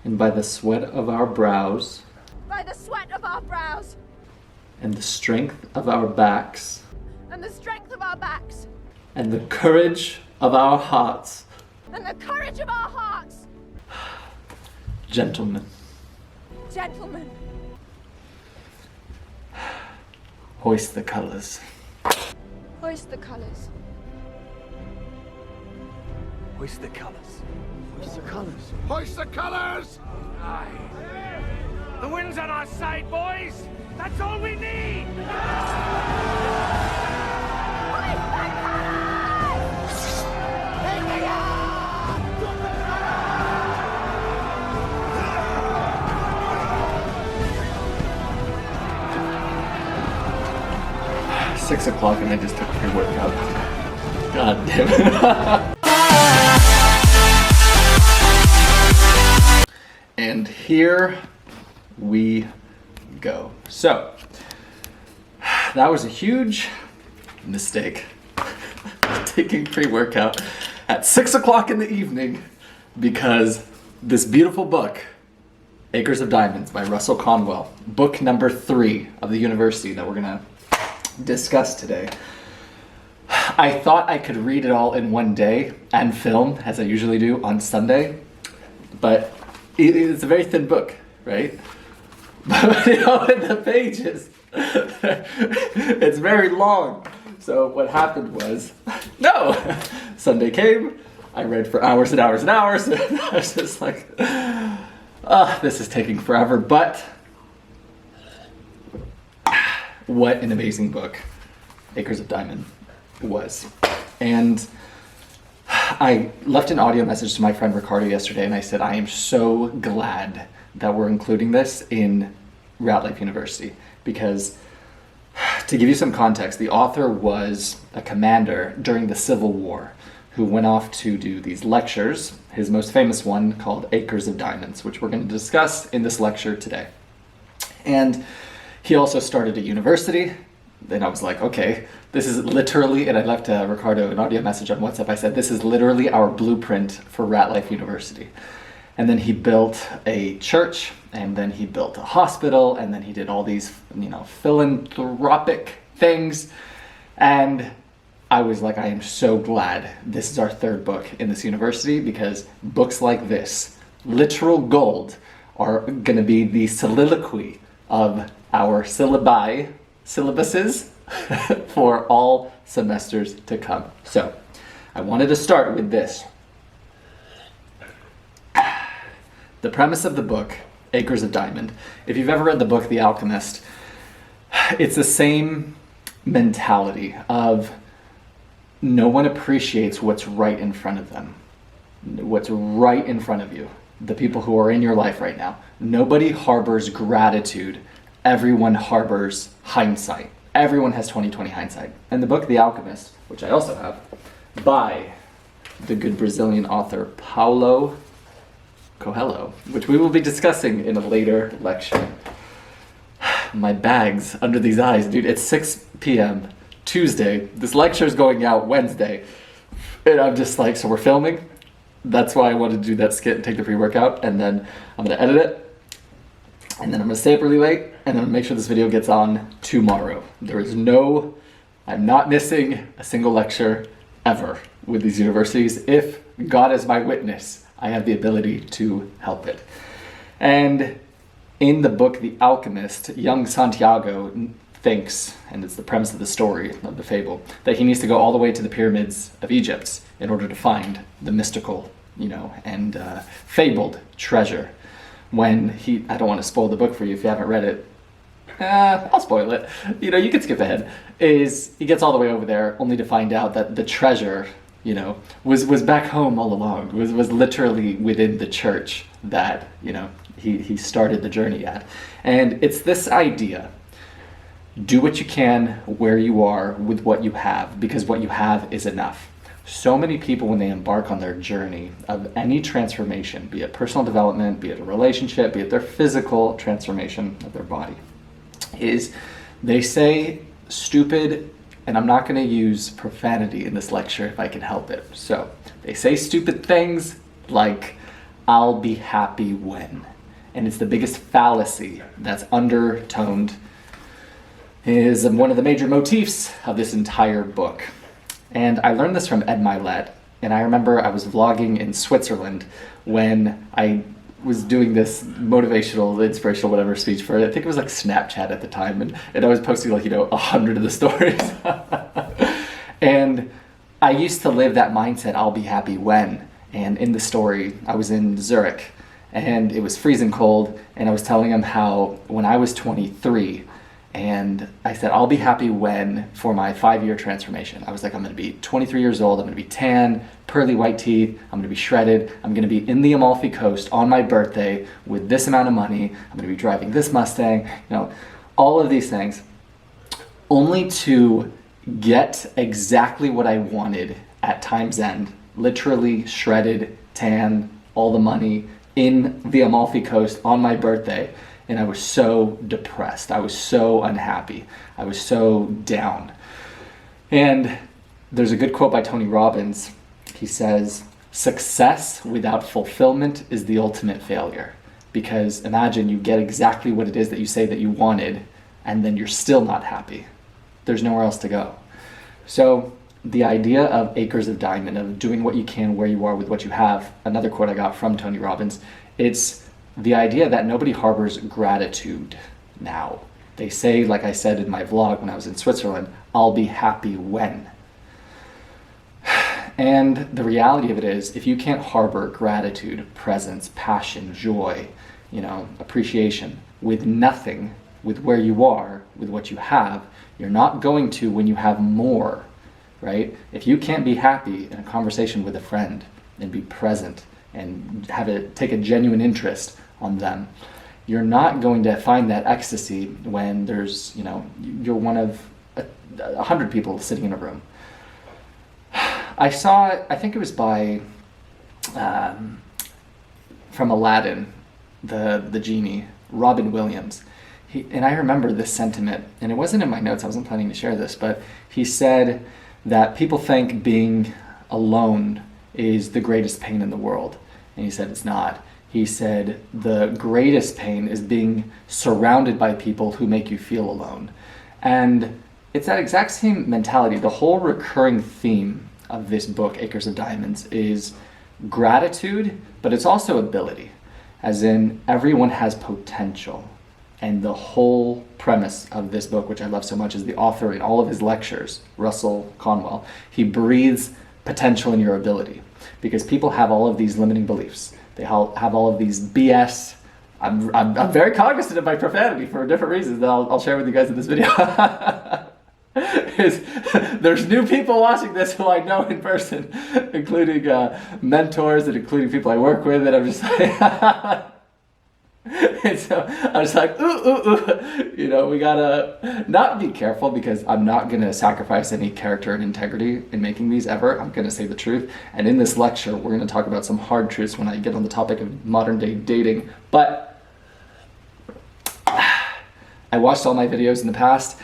and by the sweat of our brows, by the sweat of our brows, and the strength of our backs, and the strength of our backs, and the courage of our hearts, and the courage of our hearts. Gentlemen, Gentlemen, hoist the colors. hoist the colours. Hoist the colours. Hoist the colours. Hoist the colours! Aye. The wind's on our side, boys! That's all we need! Hoist the colours! Take it up! 6 o'clock and I just took a pre-workout. God damn it. And here we go. So, that was a huge mistake. Taking pre-workout at 6 o'clock in the evening because this beautiful book, Acres of Diamonds by Russell Conwell, book number 3 of the university that we're gonna discuss today. I thought I could read it all in one day and film, as I usually do on Sunday, but it's a very thin book, right? But you know, in the pages, it's very long. So what happened was, no, Sunday came, I read for hours and hours and hours, and I was just like, this is taking forever, but what an amazing book Acres of Diamond was. And I left an audio message to my friend Ricardo yesterday and I said, I am so glad that we're including this in Ratlife University because, to give you some context, the author was a commander during the Civil War who went off to do these lectures, his most famous one called Acres of Diamonds, which we're going to discuss in this lecture today. And he also started a university. Then I was like, okay, this is literally, and I left Ricardo an audio message on WhatsApp. I said, this is literally our blueprint for Ratlife University. And then he built a church, and then he built a hospital, and then he did all these, philanthropic things. And I was like, I am so glad this is our 3rd book in this university because books like this, literal gold, are going to be the soliloquy of our syllabuses for all semesters to come. So, I wanted to start with this. The premise of the book, Acres of Diamond, if you've ever read the book The Alchemist, it's the same mentality of no one appreciates what's right in front of them. What's right in front of you. The people who are in your life right now. Nobody harbors gratitude. Everyone harbors hindsight. Everyone has 20/20 hindsight. And the book The Alchemist, which I also have, by the good Brazilian author Paulo Coelho, which we will be discussing in a later lecture. My bags under these eyes, dude, it's 6 p.m. Tuesday. This lecture is going out Wednesday. And I'm just like, so we're filming? That's why I wanted to do that skit and take the pre-workout. And then I'm going to edit it. And then I'm going to stay up really late, and then make sure this video gets on tomorrow. I'm not missing a single lecture ever with these universities. If God is my witness, I have the ability to help it. And in the book, The Alchemist, young Santiago thinks, and it's the premise of the story, of the fable, that he needs to go all the way to the pyramids of Egypt in order to find the mystical, and fabled treasure. When I don't want to spoil the book for you if you haven't read it. I'll spoil it. You can skip ahead. He gets all the way over there only to find out that the treasure, was back home all along. Was literally within the church that, he started the journey at. And it's this idea. Do what you can where you are with what you have, because what you have is enough. So many people, when they embark on their journey of any transformation, be it personal development, be it a relationship, be it their physical transformation of their body, is they say stupid, and I'm not going to use profanity in this lecture if I can help it. So they say stupid things like, I'll be happy when. And it's the biggest fallacy that's undertoned, is one of the major motifs of this entire book. And I learned this from Ed Milet. And I remember I was vlogging in Switzerland when I was doing this motivational, inspirational, whatever speech for it. I think it was like Snapchat at the time. And I was posting 100 of the stories. And I used to live that mindset, I'll be happy when. And in the story, I was in Zurich and it was freezing cold. And I was telling him how when I was 23, and I said, I'll be happy when for my 5-year transformation. I was like, I'm gonna be 23 years old, I'm gonna be tan, pearly white teeth, I'm gonna be shredded, I'm gonna be in the Amalfi Coast on my birthday with this amount of money, I'm gonna be driving this Mustang, all of these things, only to get exactly what I wanted at time's end, literally shredded, tan, all the money, in the Amalfi Coast on my birthday. And I was so depressed. I was so unhappy. I was so down. And there's a good quote by Tony Robbins. He says, success without fulfillment is the ultimate failure. Because imagine you get exactly what it is that you say that you wanted, and then you're still not happy. There's nowhere else to go. So the idea of acres of diamond, of doing what you can where you are with what you have, another quote I got from Tony Robbins, it's the idea that nobody harbors gratitude now. They say, like I said in my vlog when I was in Switzerland, I'll be happy when. And the reality of it is, if you can't harbor gratitude, presence, passion, joy, appreciation with nothing, with where you are, with what you have, you're not going to when you have more, right? If you can't be happy in a conversation with a friend and be present and take a genuine interest on them, you're not going to find that ecstasy when there's, you're one of 100 people sitting in a room. I think it was by, from Aladdin, the genie, Robin Williams. And I remember this sentiment, and it wasn't in my notes, I wasn't planning to share this, but he said that people think being alone is the greatest pain in the world. And he said it's not. He said the greatest pain is being surrounded by people who make you feel alone. And it's that exact same mentality. The whole recurring theme of this book, Acres of Diamonds, is gratitude, but it's also ability. As in, everyone has potential. And the whole premise of this book, which I love so much, is the author in all of his lectures, Russell Conwell, he breathes potential in your ability. Because people have all of these limiting beliefs. They have all of these BS. I'm very cognizant of my profanity for different reasons that I'll share with you guys in this video. There's new people watching this who I know in person, including mentors and including people I work with, and I'm just like... And so I was like, ooh, we gotta not be careful, because I'm not gonna sacrifice any character and integrity in making these ever. I'm gonna say the truth. And in this lecture, we're gonna talk about some hard truths when I get on the topic of modern day dating. But I watched all my videos in the past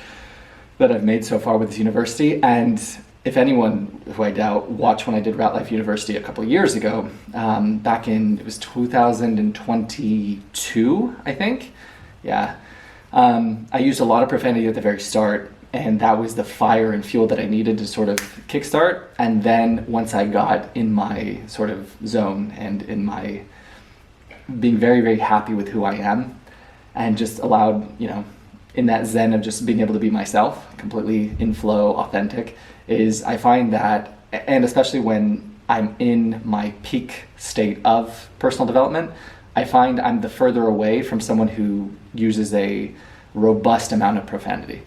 that I've made so far with this university, and if anyone who I doubt watched when I did Ratlife University a couple of years ago, back in, it was 2022, I think. Yeah. I used a lot of profanity at the very start, and that was the fire and fuel that I needed to sort of kickstart. And then once I got in my sort of zone and in my being very, very happy with who I am, and just allowed, in that zen of just being able to be myself, completely in flow, authentic, is I find that, and especially when I'm in my peak state of personal development, I find I'm the further away from someone who uses a robust amount of profanity.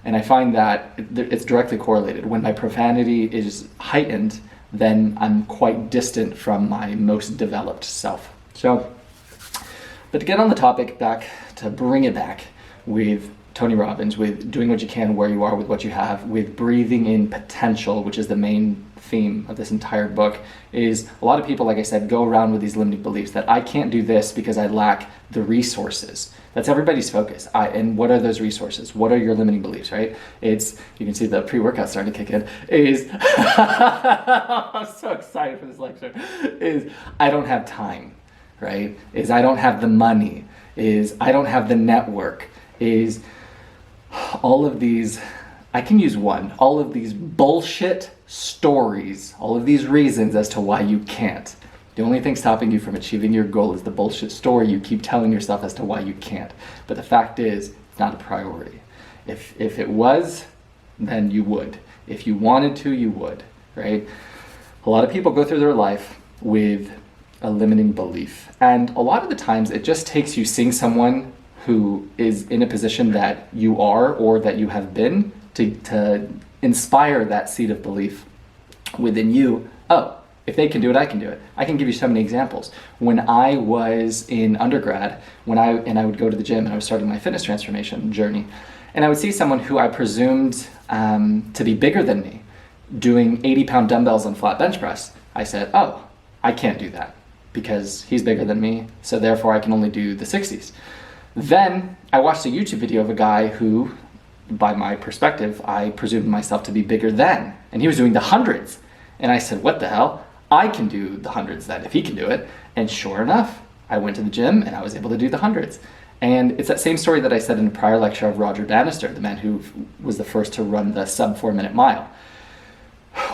And I find that it's directly correlated. When my profanity is heightened, then I'm quite distant from my most developed self. So, but to get on the topic back, to bring it back with Tony Robbins, with doing what you can where you are with what you have, with breathing in potential, which is the main theme of this entire book, is a lot of people, like I said, go around with these limiting beliefs that I can't do this because I lack the resources. That's everybody's focus. And what are those resources? What are your limiting beliefs, right? It's, you can see the pre-workout starting to kick in, is, I'm so excited for this lecture, is I don't have time. right? Is I don't have the money, is I don't have the network, is all of these, I can use one, all of these bullshit stories, all of these reasons as to why you can't. The only thing stopping you from achieving your goal is the bullshit story you keep telling yourself as to why you can't. But the fact is, it's not a priority. If it was, then you would. If you wanted to, you would, right? A lot of people go through their life with a limiting belief. And a lot of the times it just takes you seeing someone who is in a position that you are or that you have been to inspire that seed of belief within you. Oh, if they can do it, I can do it. I can give you so many examples. When I was in undergrad, I would go to the gym and I was starting my fitness transformation journey, and I would see someone who I presumed to be bigger than me doing 80-pound dumbbells on flat bench press. I said, oh, I can't do that because he's bigger than me, so therefore I can only do the 60s. Then I watched a YouTube video of a guy who, by my perspective, I presumed myself to be bigger than, and he was doing the hundreds. And I said, what the hell? I can do the hundreds then if he can do it. And sure enough, I went to the gym and I was able to do the hundreds. And it's that same story that I said in a prior lecture of Roger Bannister, the man who was the first to run the sub 4-minute mile.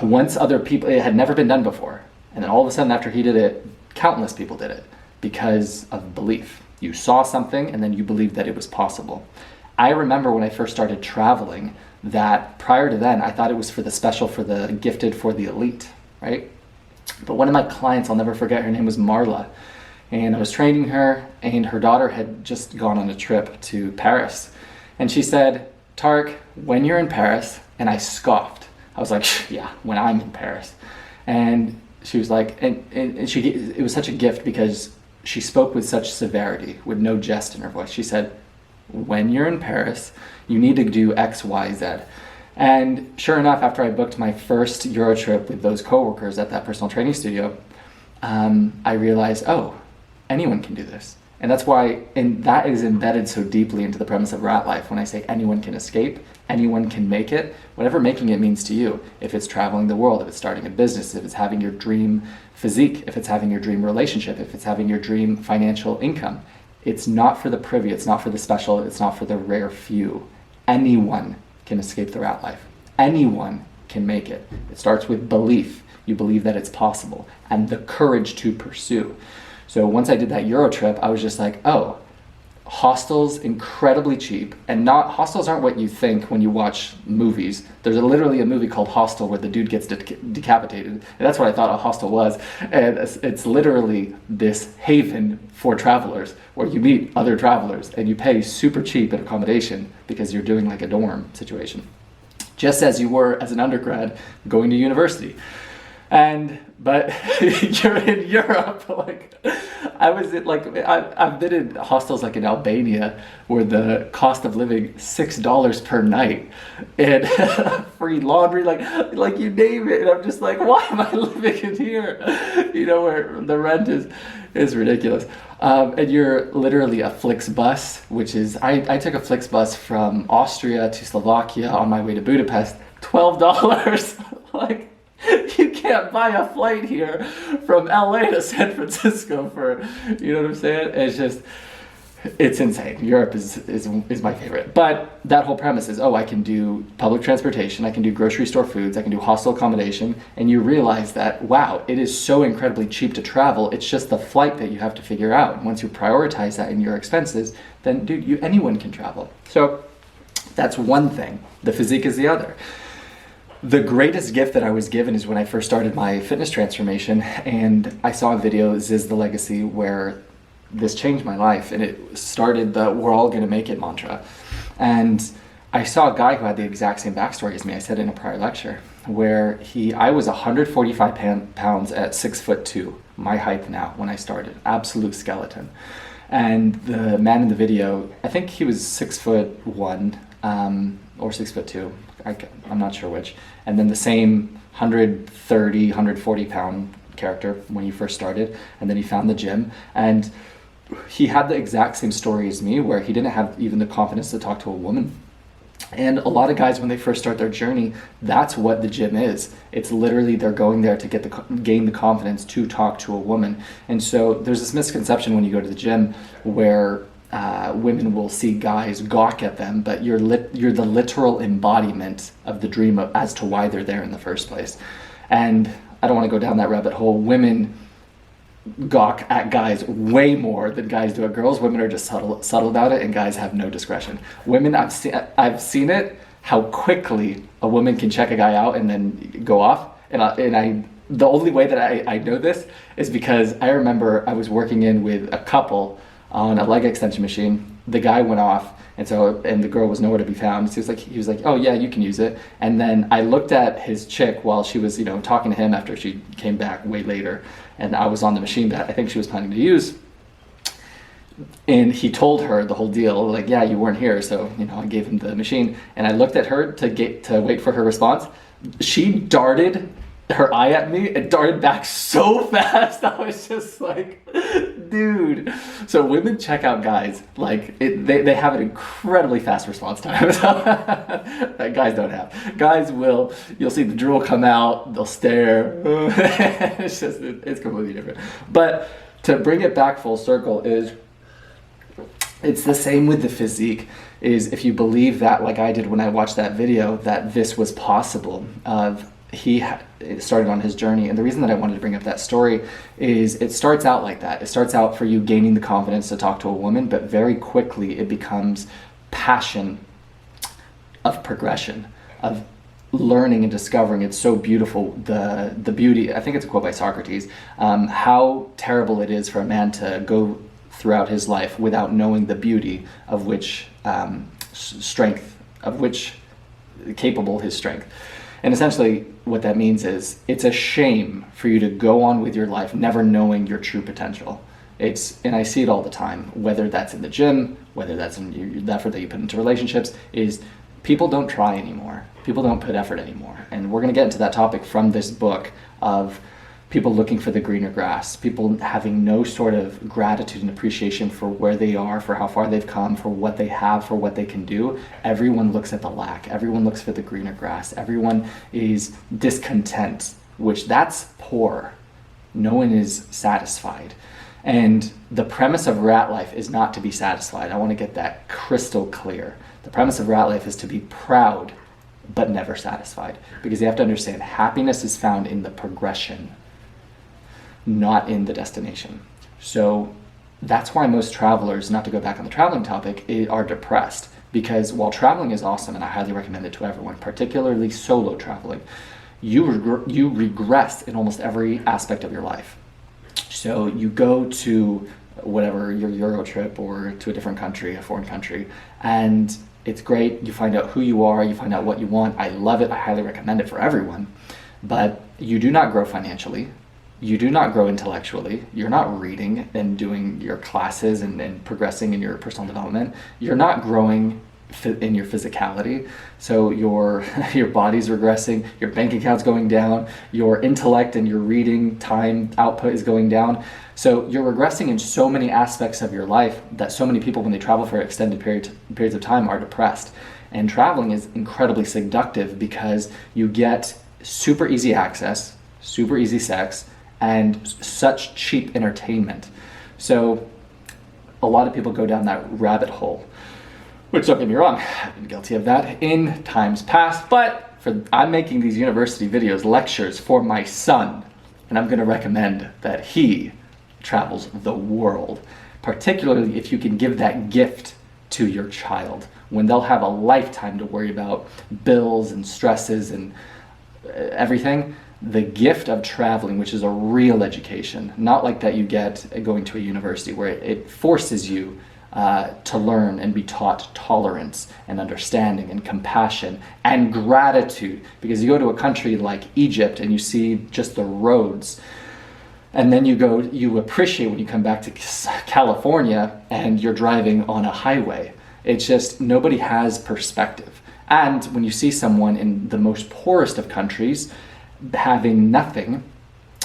Once other people, it had never been done before. And then all of a sudden after he did it, countless people did it because of belief. You saw something and then you believed that it was possible. I remember when I first started traveling that prior to then, I thought it was for the special, for the gifted, for the elite, right? But one of my clients, I'll never forget, her name was Marla. And I was training her, and her daughter had just gone on a trip to Paris. And she said, Tarek, when you're in Paris, and I scoffed. I was like, yeah, when I'm in Paris. And she was like, and it was such a gift because she spoke with such severity, with no jest in her voice. She said, when you're in Paris, you need to do X, Y, Z. And sure enough, after I booked my first Euro trip with those coworkers at that personal training studio, I realized, oh, anyone can do this. And that's why, and that is embedded so deeply into the premise of Ratlife. When I say anyone can escape, anyone can make it, whatever making it means to you. If it's traveling the world, if it's starting a business, if it's having your dream physique, if it's having your dream relationship, if it's having your dream financial income. It's not for the privy, it's not for the special, it's not for the rare few. Anyone can escape the rat life. Anyone can make it. It starts with belief. You believe that it's possible, and the courage to pursue. So once I did that Euro trip, I was just like, oh, hostels incredibly cheap, and not hostels aren't what you think when you watch movies. There's literally a movie called Hostel where the dude gets decapitated, and that's what I thought a hostel was. And it's literally this haven for travelers where you meet other travelers and you pay super cheap in accommodation because you're doing like a dorm situation, just as you were as an undergrad going to university. But you're in Europe, like I was in, like I've been in hostels like in Albania where the cost of living $6 per night and free laundry, like you name it, and I'm just like, why am I living in here? You know, where the rent is ridiculous. And you're literally a Flixbus, which is I took a Flixbus from Austria to Slovakia on my way to Budapest, $12. Like, you can't buy a flight here from LA to San Francisco for, you know what I'm saying? It's insane. Europe is my favorite. But that whole premise is, oh, I can do public transportation, I can do grocery store foods, I can do hostel accommodation, and you realize that, wow, it is so incredibly cheap to travel. It's just the flight that you have to figure out. And once you prioritize that in your expenses, then, dude, anyone can travel. So that's one thing. The physique is the other. The greatest gift that I was given is when I first started my fitness transformation, and I saw a video, Ziz the Legacy, where this changed my life, and it started the "we're all gonna make it" mantra. And I saw a guy who had the exact same backstory as me. I said in a prior lecture, where I was 145 pounds at 6'2", my height now when I started, absolute skeleton. And the man in the video, I think he was 6'1", or 6'2". I'm not sure which. And then the same 130, 140 pound character when he first started, and then he found the gym, and he had the exact same story as me, where he didn't have even the confidence to talk to a woman. And a lot of guys, when they first start their journey, that's what the gym is. It's literally they're going there to gain the confidence to talk to a woman. And so there's this misconception when you go to the gym where women will see guys gawk at them, but you're the literal embodiment of the dream as to why they're there in the first place. And I don't want to go down that rabbit hole. Women gawk at guys way more than guys do at girls. Women are just subtle about it, and guys have no discretion. Women, I've seen it, how quickly a woman can check a guy out and then go off. And the only way that I know this is because I remember I was working in with a couple on a leg extension machine. The guy went off, and the girl was nowhere to be found. So he was like, oh yeah, you can use it. And then I looked at his chick while she was, talking to him after she came back way later, and I was on the machine that I think she was planning to use. And he told her the whole deal, like, yeah, you weren't here, so I gave him the machine. And I looked at her to wait for her response. She darted her eye at me and darted back so fast. I was just like, dude. So women check out guys like they have an incredibly fast response time that guys don't have. Guys you'll see the drool come out, they'll stare. It's completely different. But to bring it back full circle it's the same with the physique. Is if you believe that, like I did when I watched that video, that this was possible, he started on his journey. And the reason that I wanted to bring up that story is it starts out like that. It starts out for you gaining the confidence to talk to a woman, but very quickly it becomes passion of progression, of learning and discovering. It's so beautiful, the beauty. I think it's a quote by Socrates, how terrible it is for a man to go throughout his life without knowing the beauty of which strength, of which capable his strength. And essentially what that means is it's a shame for you to go on with your life never knowing your true potential. And I see it all the time, whether that's in the gym, whether that's in the effort that you put into relationships, is people don't try anymore. People don't put effort anymore. And we're going to get into that topic from this book of people looking for the greener grass, people having no sort of gratitude and appreciation for where they are, for how far they've come, for what they have, for what they can do. Everyone looks at the lack. Everyone looks for the greener grass. Everyone is discontent, which that's poor. No one is satisfied. And the premise of Ratlife is not to be satisfied. I want to get that crystal clear. The premise of Ratlife is to be proud, but never satisfied. Because you have to understand, happiness is found in the progression, not in the destination. So that's why most travelers, not to go back on the traveling topic, are depressed. Because while traveling is awesome, and I highly recommend it to everyone, particularly solo traveling, you regress in almost every aspect of your life. So you go to whatever, your Euro trip, or to a different country, a foreign country, and it's great. You find out who you are, you find out what you want. I love it. I highly recommend it for everyone. But you do not grow financially. You do not grow intellectually. You're not reading and doing your classes and progressing in your personal development. You're not growing in your physicality. So your body's regressing, your bank account's going down, your intellect and your reading time output is going down. So you're regressing in so many aspects of your life that so many people, when they travel for extended periods of time, are depressed. And traveling is incredibly seductive because you get super easy access, super easy sex, and such cheap entertainment. So a lot of people go down that rabbit hole, which, don't get me wrong, I've been guilty of that in times past, but I'm making these university videos, lectures for my son, and I'm going to recommend that he travels the world, particularly if you can give that gift to your child when they'll have a lifetime to worry about bills and stresses and everything. The gift of traveling, which is a real education, not like that you get going to a university where it forces you to learn and be taught tolerance and understanding and compassion and gratitude. Because you go to a country like Egypt and you see just the roads, and then you appreciate when you come back to California and you're driving on a highway. It's just, nobody has perspective. And when you see someone in the most poorest of countries having nothing,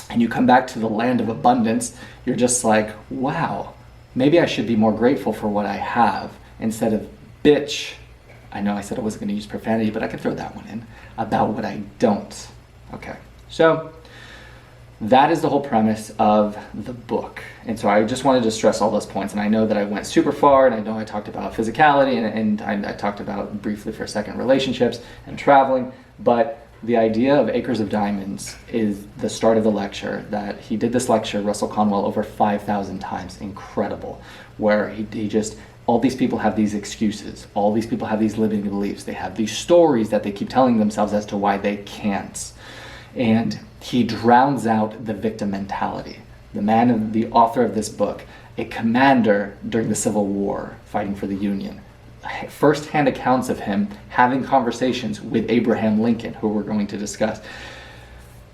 and you come back to the land of abundance, you're just like, wow, maybe I should be more grateful for what I have instead of bitch I know I said I wasn't going to use profanity, but I could throw that one in about what I don't. Okay, so that is the whole premise of the book. And so I just wanted to stress all those points. And I know that I went super far, and I know I talked about physicality, and I talked about briefly for a second relationships and traveling, but the idea of Acres of Diamonds is the start of the lecture. That he did this lecture, Russell Conwell, over 5,000 times. Incredible. Where he just, all these people have these excuses. All these people have these limiting beliefs. They have these stories that they keep telling themselves as to why they can't. And he drowns out the victim mentality. The author of this book, a commander during the Civil War, fighting for the Union. First-hand accounts of him having conversations with Abraham Lincoln, who we're going to discuss.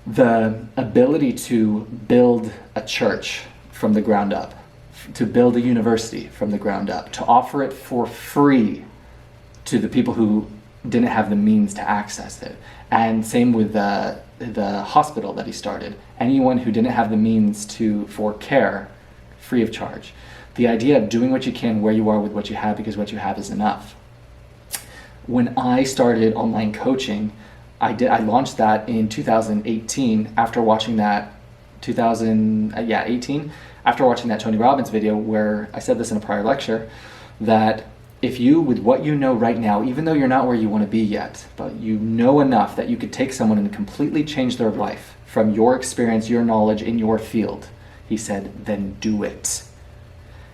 The ability to build a church from the ground up, to build a university from the ground up, to offer it for free to the people who didn't have the means to access it. And same with the hospital that he started. Anyone who didn't have the means for care, free of charge. The idea of doing what you can where you are with what you have, because what you have is enough. When I started online coaching, I launched that in 2018 after watching that 18 after watching that Tony Robbins video, where I said this in a prior lecture, that if you, with what you know right now, even though you're not where you want to be yet, but you know enough that you could take someone and completely change their life from your experience, your knowledge in your field, he said, then do it.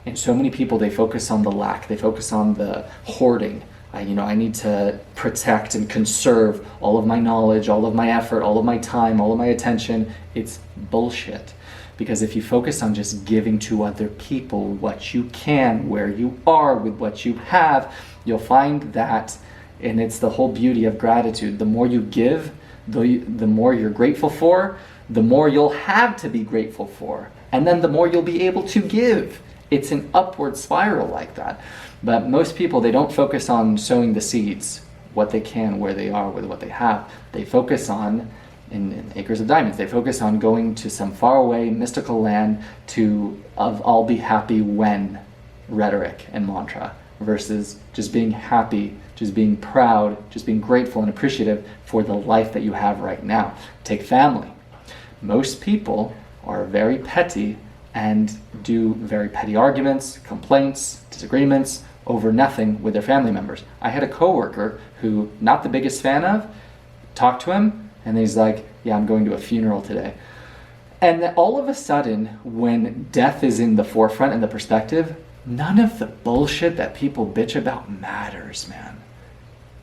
And so many people, they focus on the lack, they focus on the hoarding. I need to protect and conserve all of my knowledge, all of my effort, all of my time, all of my attention. It's bullshit. Because if you focus on just giving to other people what you can, where you are with what you have, you'll find that, and it's the whole beauty of gratitude, the more you give, the more you're grateful for, the more you'll have to be grateful for, and then the more you'll be able to give. It's an upward spiral like that. But most people, they don't focus on sowing the seeds, what they can, where they are with what they have. They focus on, in Acres of Diamonds, they focus on going to some faraway mystical land of I'll be happy when rhetoric and mantra, versus just being happy, just being proud, just being grateful and appreciative for the life that you have right now. Take family. Most people are very petty and do very petty arguments, complaints, disagreements over nothing with their family members. I had a coworker who, not the biggest fan of, talked to him, and he's like, yeah, I'm going to a funeral today. And then all of a sudden, when death is in the forefront and the perspective, none of the bullshit that people bitch about matters, man.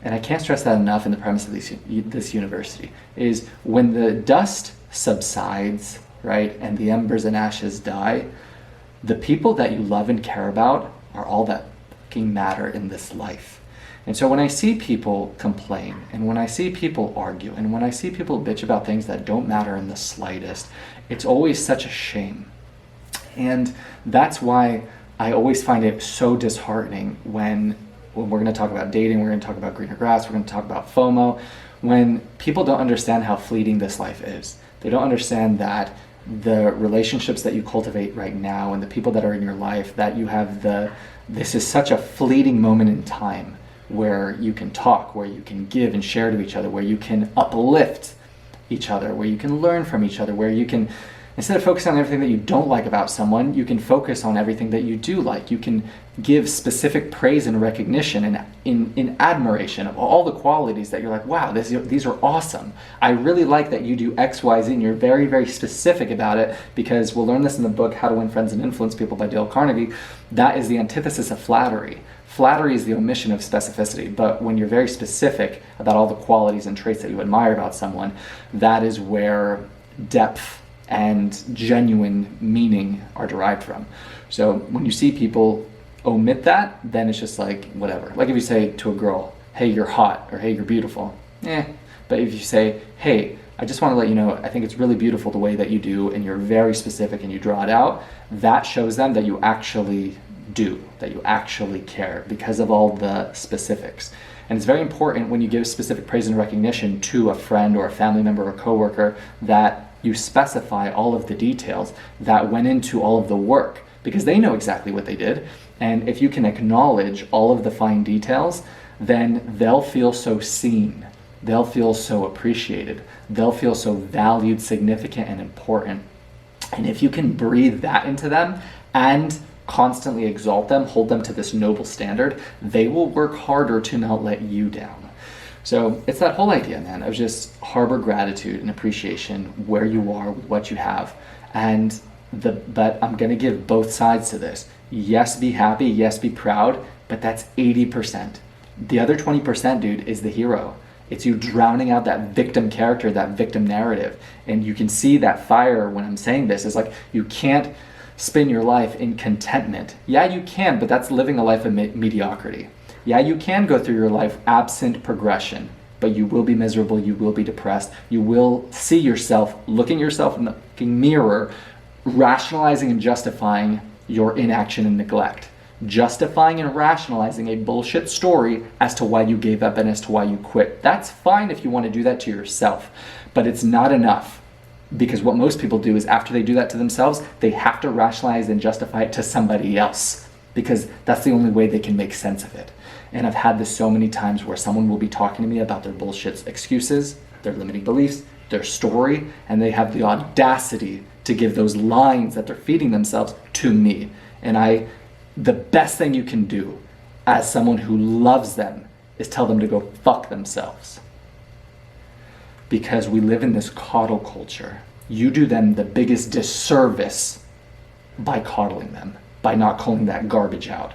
And I can't stress that enough in the premise of this university, is when the dust subsides, right, and the embers and ashes die, the people that you love and care about are all that fucking matter in this life. And so when I see people complain, and when I see people argue, and when I see people bitch about things that don't matter in the slightest, it's always such a shame. And that's why I always find it so disheartening when we're going to talk about dating, we're going to talk about greener grass, we're going to talk about FOMO, when people don't understand how fleeting this life is. They don't understand that the relationships that you cultivate right now and the people that are in your life, that you have this is such a fleeting moment in time where you can talk, where you can give and share to each other, where you can uplift each other, where you can learn from each other, where you can, instead of focusing on everything that you don't like about someone, you can focus on everything that you do like. You can give specific praise and recognition and in admiration of all the qualities that you're like, wow, these are awesome. I really like that you do X, Y, Z, and you're very, very specific about it, because we'll learn this in the book, How to Win Friends and Influence People by Dale Carnegie. That is the antithesis of flattery. Flattery is the omission of specificity, but when you're very specific about all the qualities and traits that you admire about someone, that is where depth and genuine meaning are derived from. So when you see people omit that, then it's just like, whatever. Like if you say to a girl, hey, you're hot, or hey, you're beautiful, But if you say, hey, I just want to let you know, I think it's really beautiful the way that you do, and you're very specific and you draw it out, that shows them that you actually do, that you actually care, because of all the specifics. And it's very important when you give specific praise and recognition to a friend or a family member or a coworker that you specify all of the details that went into all of the work, because they know exactly what they did. And if you can acknowledge all of the fine details, then they'll feel so seen. They'll feel so appreciated. They'll feel so valued, significant, and important. And if you can breathe that into them and constantly exalt them, hold them to this noble standard, they will work harder to not let you down. So it's that whole idea, man, of just harbor gratitude and appreciation where you are, with what you have. And but I'm gonna give both sides to this. Yes, be happy, yes, be proud, but that's 80%. The other 20%, dude, is the hero. It's you drowning out that victim character, that victim narrative. And you can see that fire when I'm saying this. It's like you can't spend your life in contentment. Yeah, you can, but that's living a life of mediocrity. Yeah, you can go through your life absent progression, but you will be miserable, you will be depressed, you will see yourself, looking yourself in the fucking mirror, rationalizing and justifying your inaction and neglect. Justifying and rationalizing a bullshit story as to why you gave up and as to why you quit. That's fine if you want to do that to yourself, but it's not enough. Because what most people do is after they do that to themselves, they have to rationalize and justify it to somebody else, because that's the only way they can make sense of it. And I've had this so many times where someone will be talking to me about their bullshit excuses, their limiting beliefs, their story, and they have the audacity to give those lines that they're feeding themselves to me. And the best thing you can do as someone who loves them is tell them to go fuck themselves. Because we live in this coddle culture. You do them the biggest disservice by coddling them, by not calling that garbage out.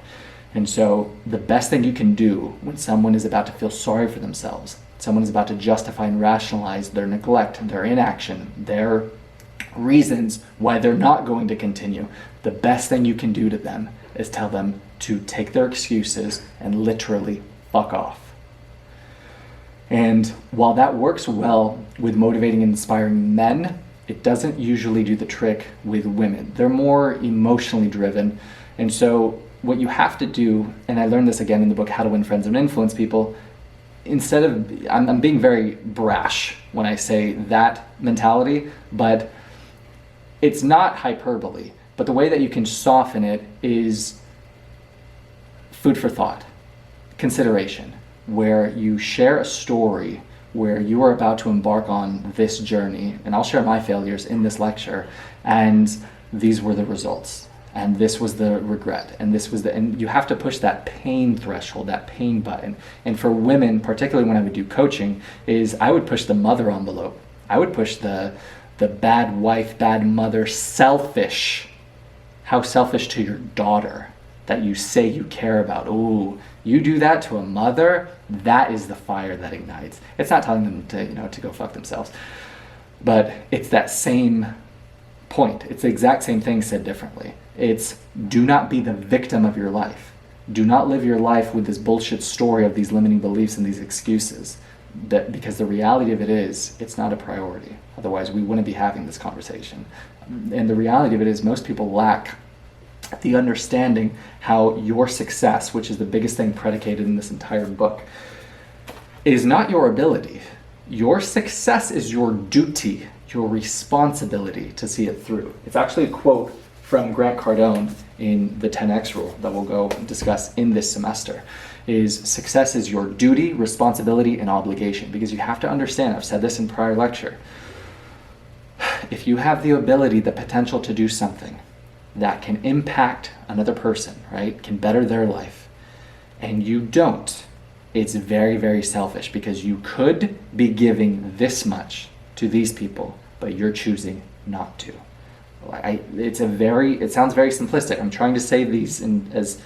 And so the best thing you can do when someone is about to feel sorry for themselves, someone is about to justify and rationalize their neglect, their inaction, their reasons why they're not going to continue, the best thing you can do to them is tell them to take their excuses and literally fuck off. And while that works well with motivating and inspiring men, it doesn't usually do the trick with women. They're more emotionally driven. And so what you have to do, and I learned this again in the book, How to Win Friends and Influence People, instead of, I'm being very brash when I say that mentality, but it's not hyperbole. But the way that you can soften it is food for thought, consideration, where you share a story where you are about to embark on this journey. And I'll share my failures in this lecture. And these were the results. And this was the regret. And this was and you have to push that pain threshold, that pain button. And for women, particularly when I would do coaching, is I would push the mother envelope. I would push the bad wife, bad mother, selfish. How selfish to your daughter that you say you care about. Ooh, you do that to a mother, that is the fire that ignites. It's not telling them to go fuck themselves, but it's that same point. It's the exact same thing said differently. It's do not be the victim of your life. Do not live your life with this bullshit story of these limiting beliefs and these excuses. Because the reality of it is, it's not a priority. Otherwise, we wouldn't be having this conversation. And the reality of it is most people lack the understanding how your success, which is the biggest thing predicated in this entire book, is not your ability. Your success is your duty, your responsibility to see it through. It's actually a quote from Grant Cardone in the 10X rule that we'll go discuss in this semester. Is success is your duty, responsibility, and obligation. Because you have to understand, I've said this in prior lecture, if you have the ability, the potential to do something that can impact another person, right, can better their life, and you don't, it's very, very selfish, because you could be giving this much to these people, but you're choosing not to. It sounds very simplistic. I'm trying to say these in as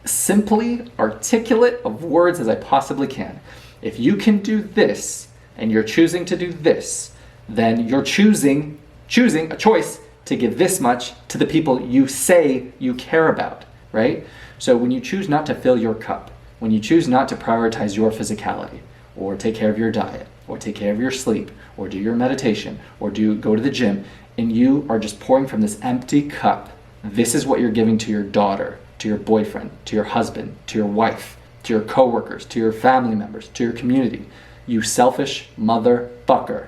simply articulate of words as I possibly can. If you can do this, and you're choosing to do this, then you're choosing a choice to give this much to the people you say you care about, right? So when you choose not to fill your cup, when you choose not to prioritize your physicality, or take care of your diet, or take care of your sleep, or do your meditation, or go to the gym, and you are just pouring from this empty cup, this is what you're giving to your daughter, to your boyfriend, to your husband, to your wife, to your coworkers, to your family members, to your community. You selfish motherfucker,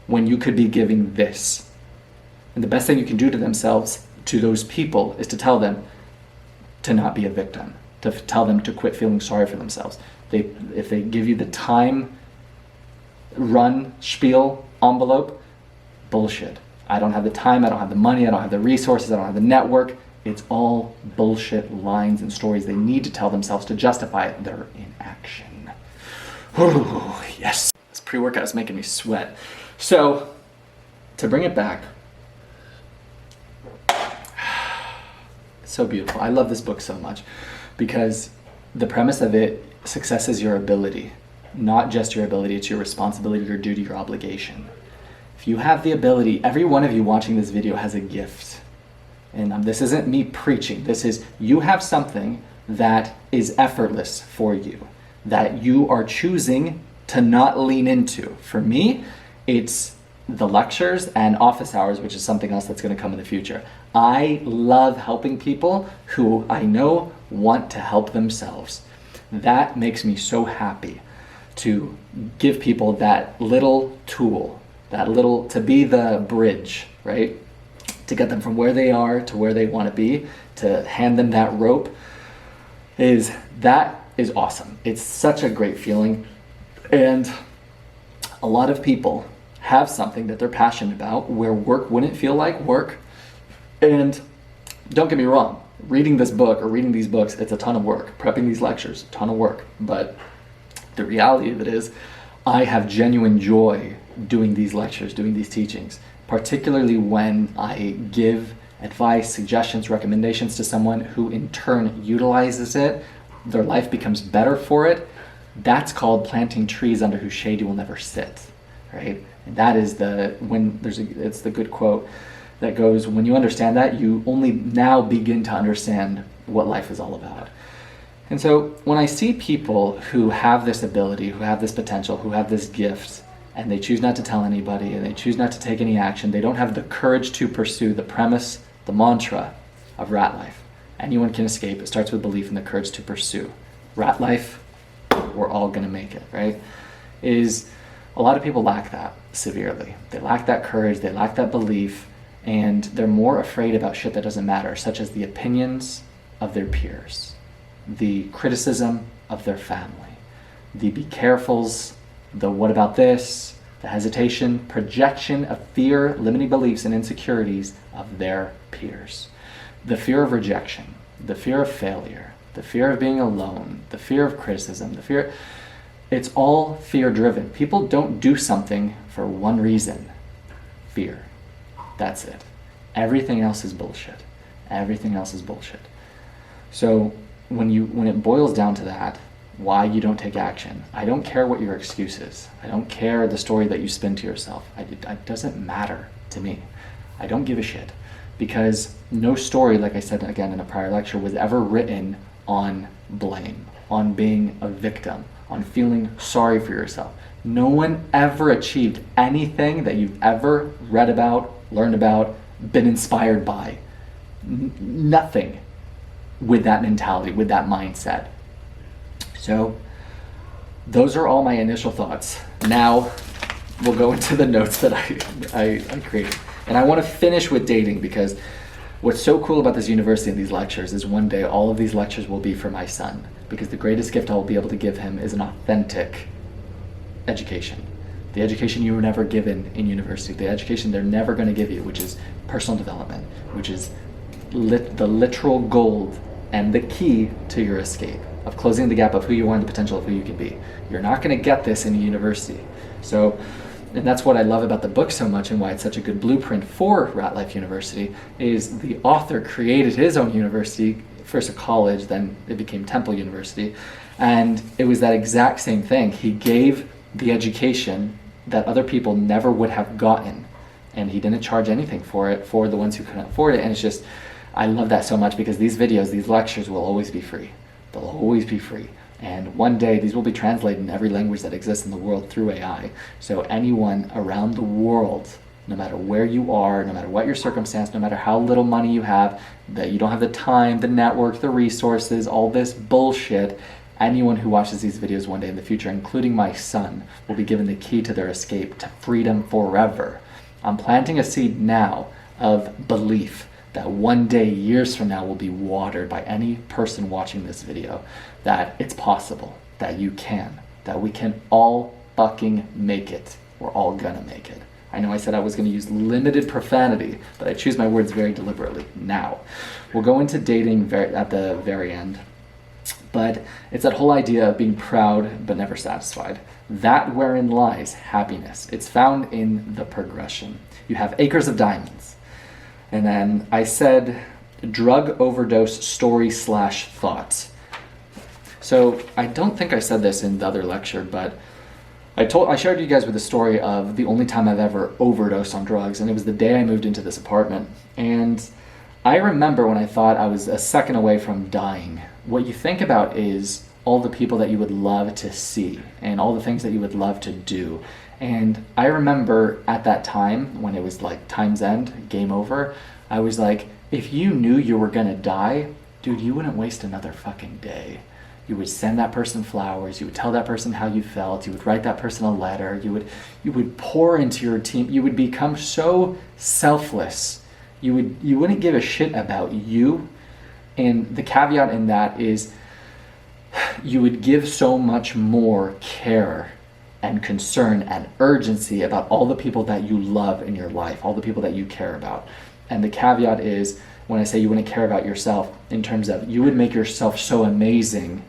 when you could be giving this. And the best thing you can do to themselves, to those people, is to tell them to not be a victim. to tell them to quit feeling sorry for themselves. If they give you the time, run, spiel, envelope, bullshit. I don't have the time, I don't have the money, I don't have the resources, I don't have the network. It's all bullshit lines and stories they need to tell themselves to justify their inaction. Ooh, yes. This pre-workout is making me sweat. So, to bring it back, it's so beautiful. I love this book so much because the premise of it, success is your ability. Not just your ability, it's your responsibility, your duty, your obligation. If you have the ability, every one of you watching this video has a gift. And this isn't me preaching. This is, you have something that is effortless for you, that you are choosing to not lean into. For me, it's the lectures and office hours, which is something else that's going to come in the future. I love helping people who I know want to help themselves. That makes me so happy to give people that little tool, to be the bridge, right? To get them from where they are to where they want to be, to hand them that rope, is awesome. It's such a great feeling. And a lot of people have something that they're passionate about where work wouldn't feel like work. And don't get me wrong, reading this book or reading these books, it's a ton of work. Prepping these lectures, a ton of work. But the reality of it is, I have genuine joy doing these lectures, doing these teachings, particularly when I give advice, suggestions, recommendations to someone who in turn utilizes it, their life becomes better for it. That's called planting trees under whose shade you will never sit, right? And that is it's the good quote that goes, when you understand that, you only now begin to understand what life is all about. And so when I see people who have this ability, who have this potential, who have this gift, and they choose not to tell anybody, and they choose not to take any action, they don't have the courage to pursue the premise, the mantra of Ratlife. Anyone can escape. It starts with belief and the courage to pursue. Ratlife, we're all gonna make it, right? Is a lot of people lack that severely. They lack that courage, they lack that belief, and they're more afraid about shit that doesn't matter, such as the opinions of their peers, the criticism of their family, the be carefuls, the what about this, the hesitation, projection of fear, limiting beliefs, and insecurities of their peers. The fear of rejection, the fear of failure, the fear of being alone, the fear of criticism, it's all fear-driven. People don't do something for one reason, fear. That's it. Everything else is bullshit. Everything else is bullshit. So when it boils down to that, why you don't take action, I don't care what your excuse is. I don't care the story that you spin to yourself. It doesn't matter to me. I don't give a shit. Because no story, like I said again in a prior lecture, was ever written on blame, on being a victim, on feeling sorry for yourself. No one ever achieved anything that you've ever read about, learned about, been inspired by. Nothing with that mentality, with that mindset. So those are all my initial thoughts. Now we'll go into the notes that I created. And I want to finish with dating, because what's so cool about this university and these lectures is one day all of these lectures will be for my son, because the greatest gift I'll be able to give him is an authentic education. The education you were never given in university, the education they're never going to give you, which is personal development, which is the literal gold and the key to your escape, of closing the gap of who you are and the potential of who you can be. You're not going to get this in a university. So, and that's what I love about the book so much, and why it's such a good blueprint for Ratlife University, is the author created his own university, first a college, then it became Temple University, and it was that exact same thing. He gave the education that other people never would have gotten, and he didn't charge anything for it for the ones who couldn't afford it. And it's just, I love that so much, because these videos, these lectures will always be free. They'll always be free. And one day these will be translated in every language that exists in the world through AI. So anyone around the world, no matter where you are, no matter what your circumstance, no matter how little money you have, that you don't have the time, the network, the resources, all this bullshit, anyone who watches these videos one day in the future, including my son, will be given the key to their escape to freedom forever. I'm planting a seed now of belief that one day, years from now, will be watered by any person watching this video, that it's possible, that you can, that we can all fucking make it. We're all gonna make it. I know I said I was gonna use limited profanity, but I choose my words very deliberately. Now, we'll go into dating at the very end, but it's that whole idea of being proud but never satisfied. That wherein lies happiness. It's found in the progression. You have acres of diamonds. And then I said drug overdose story/thoughts. So I don't think I said this in the other lecture, but I shared you guys with the story of the only time I've ever overdosed on drugs, and it was the day I moved into this apartment. And I remember when I thought I was a second away from dying. What you think about is all the people that you would love to see and all the things that you would love to do. And I remember at that time, when it was like time's end, game over, I was like, if you knew you were gonna die, dude, you wouldn't waste another fucking day. You would send that person flowers, you would tell that person how you felt, you would write that person a letter, you would pour into your team, you would become so selfless. You wouldn't give a shit about you. And the caveat in that is you would give so much more care and concern and urgency about all the people that you love in your life, all the people that you care about. And the caveat is, when I say you wouldn't care about yourself, in terms of you would make yourself so amazing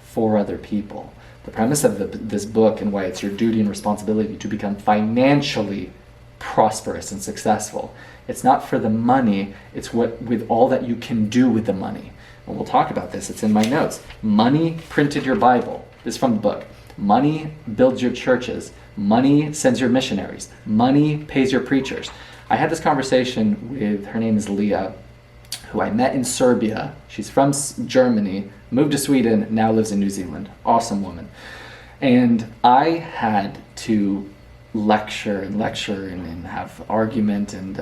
for other people. The premise of this book, and why it's your duty and responsibility to become financially prosperous and successful. It's not for the money, it's what with all that you can do with the money. And we'll talk about this, it's in my notes. Money printed your Bible. This is from the book. Money builds your churches. Money sends your missionaries. Money pays your preachers. I had this conversation with, her name is Leah, who I met in Serbia. She's from Germany, moved to Sweden, now lives in New Zealand. Awesome woman. And I had to lecture and have argument and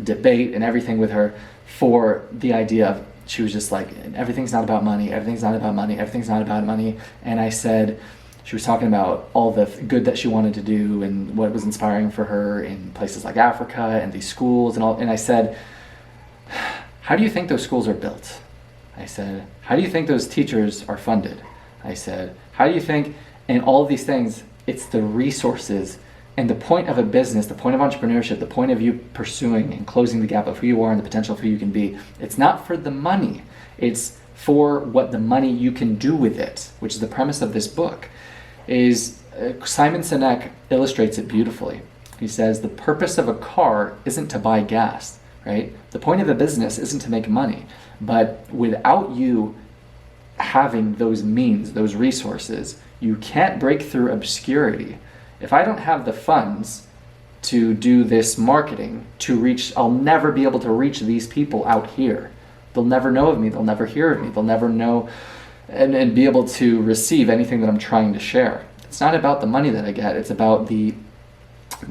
debate and everything with her for the idea of, she was just like, everything's not about money, everything's not about money, everything's not about money. And I said, she was talking about all the good that she wanted to do and what was inspiring for her in places like Africa and these schools and all. And I said, how do you think those schools are built? I said, how do you think those teachers are funded? I said, how do you think, and all of these things, it's the resources and the point of a business, the point of entrepreneurship, the point of you pursuing and closing the gap of who you are and the potential of who you can be. It's not for the money. It's for what the money you can do with it, which is the premise of this book. Is Simon Sinek illustrates it beautifully. He says the purpose of a car isn't to buy gas, right? The point of a business isn't to make money, but without you having those means, those resources, you can't break through obscurity. If I don't have the funds to do this marketing, to reach, I'll never be able to reach these people out here. They'll never know of me, they'll never hear of me, they'll never know and be able to receive anything that I'm trying to share. It's not about the money that I get, it's about the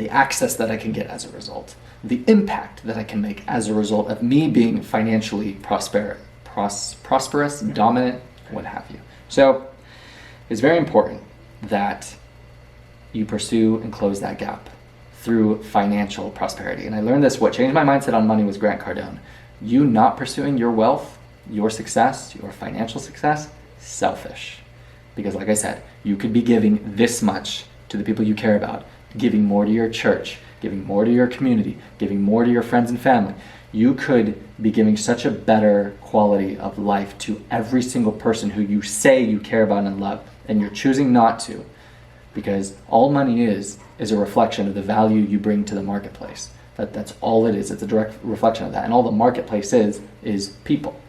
access that I can get as a result, the impact that I can make as a result of me being financially prosperous, dominant, what have you. So it's very important that you pursue and close that gap through financial prosperity. And I learned this, what changed my mindset on money was Grant Cardone. You not pursuing your wealth, your success, your financial success, selfish. Because like I said, you could be giving this much to the people you care about, giving more to your church, giving more to your community, giving more to your friends and family. You could be giving such a better quality of life to every single person who you say you care about and love, and you're choosing not to. Because all money is a reflection of the value you bring to the marketplace. That's all it is. It's a direct reflection of that. And all the marketplace is people.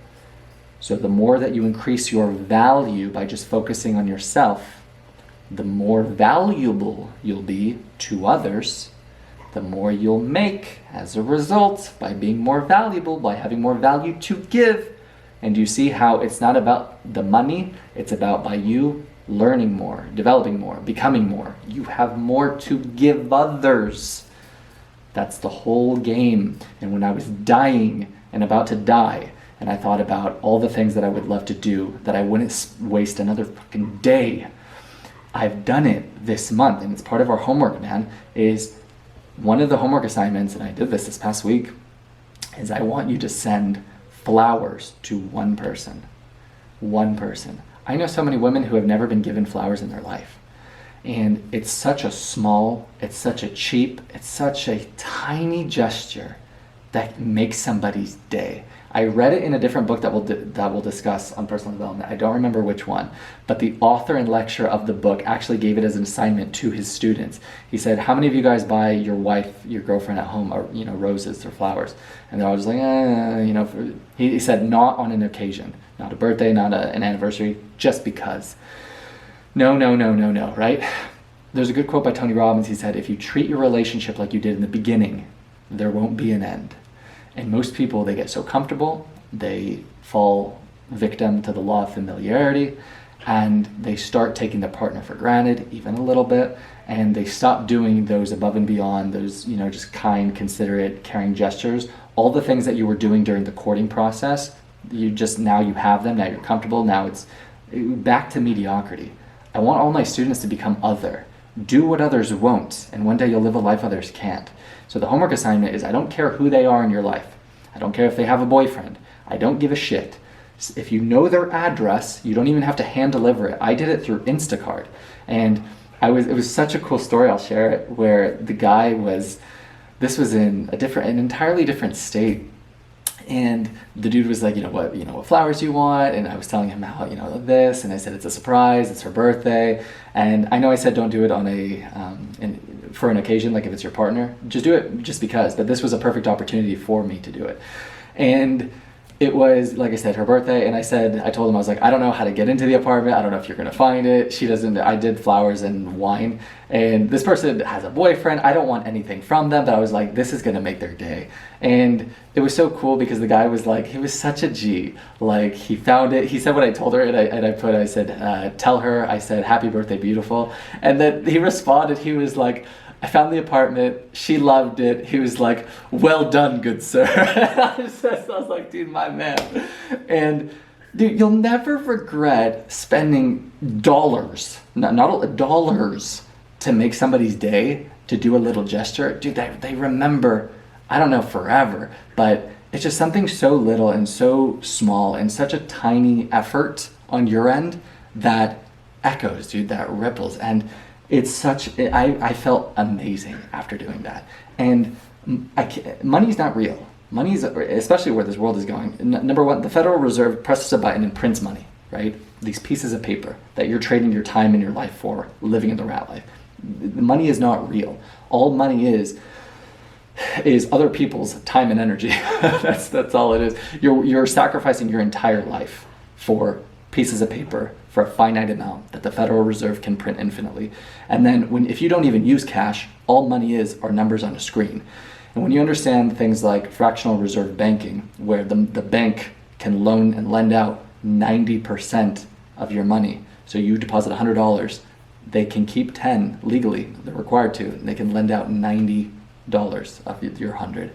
So the more that you increase your value by just focusing on yourself, the more valuable you'll be to others, the more you'll make as a result by being more valuable, by having more value to give. And you see how it's not about the money, it's about by you learning more, developing more, becoming more. You have more to give others. That's the whole game. And when I was dying and about to die, and I thought about all the things that I would love to do, that I wouldn't waste another fucking day, I've done it this month. And it's part of our homework, man, is one of the homework assignments, and I did this past week, is I want you to send flowers to one person. One person. I know so many women who have never been given flowers in their life. And it's such a small, it's such a cheap, it's such a tiny gesture that makes somebody's day. I read it in a different book that we'll discuss on personal development. I don't remember which one, but the author and lecturer of the book actually gave it as an assignment to his students. He said, "How many of you guys buy your wife, your girlfriend at home, or roses or flowers?" And they're all just like, he said, not on an occasion, not a birthday, not an anniversary, just because. No, right? There's a good quote by Tony Robbins. He said, "If you treat your relationship like you did in the beginning, there won't be an end." And most people, they get so comfortable, they fall victim to the law of familiarity, and they start taking their partner for granted, even a little bit, and they stop doing those above and beyond, those, just kind, considerate, caring gestures. All the things that you were doing during the courting process, now you have them, now you're comfortable, now it's back to mediocrity. I want all my students to become other. Do what others won't, and one day you'll live a life others can't. So the homework assignment is, I don't care who they are in your life. I don't care if they have a boyfriend. I don't give a shit. If you know their address, you don't even have to hand deliver it. I did it through Instacart. And it was such a cool story, I'll share it, where the guy this was in an entirely different state. And the dude was like, what flowers do you want? And I was telling him how, this, and I said, it's a surprise, it's her birthday. And I know I said, don't do it on for an occasion, like if it's your partner, just do it just because, but this was a perfect opportunity for me to do it. And it was, like I said, her birthday, and I told him, I was like, I don't know how to get into the apartment, I don't know if you're gonna find it. I did flowers and wine, and this person has a boyfriend, I don't want anything from them, but I was like, this is gonna make their day. And it was so cool because the guy was like, he was such a G. Like, he found it, he said what I told her, and I said, tell her, I said, happy birthday, beautiful. And then he responded, he was like, I found the apartment, she loved it. He was like, well done, good sir. I was like, dude, my man. And dude, you'll never regret spending dollars, not dollars, to make somebody's day, to do a little gesture. Dude, they remember, I don't know, forever, but it's just something so little and so small and such a tiny effort on your end that echoes, dude, that ripples. And I felt amazing after doing that. And money's not real. Money's, especially where this world is going. Number one, the Federal Reserve presses a button and prints money, right? These pieces of paper that you're trading your time and your life for, living in the rat life. The money is not real. All money is other people's time and energy. That's all it is. You're sacrificing your entire life for pieces of paper, for a finite amount that the Federal Reserve can print infinitely. And then if you don't even use cash, all money are numbers on a screen. And when you understand things like fractional reserve banking, where the bank can loan and lend out 90% of your money, so you deposit $100, they can keep 10 legally, they're required to, and they can lend out $90 of your 100.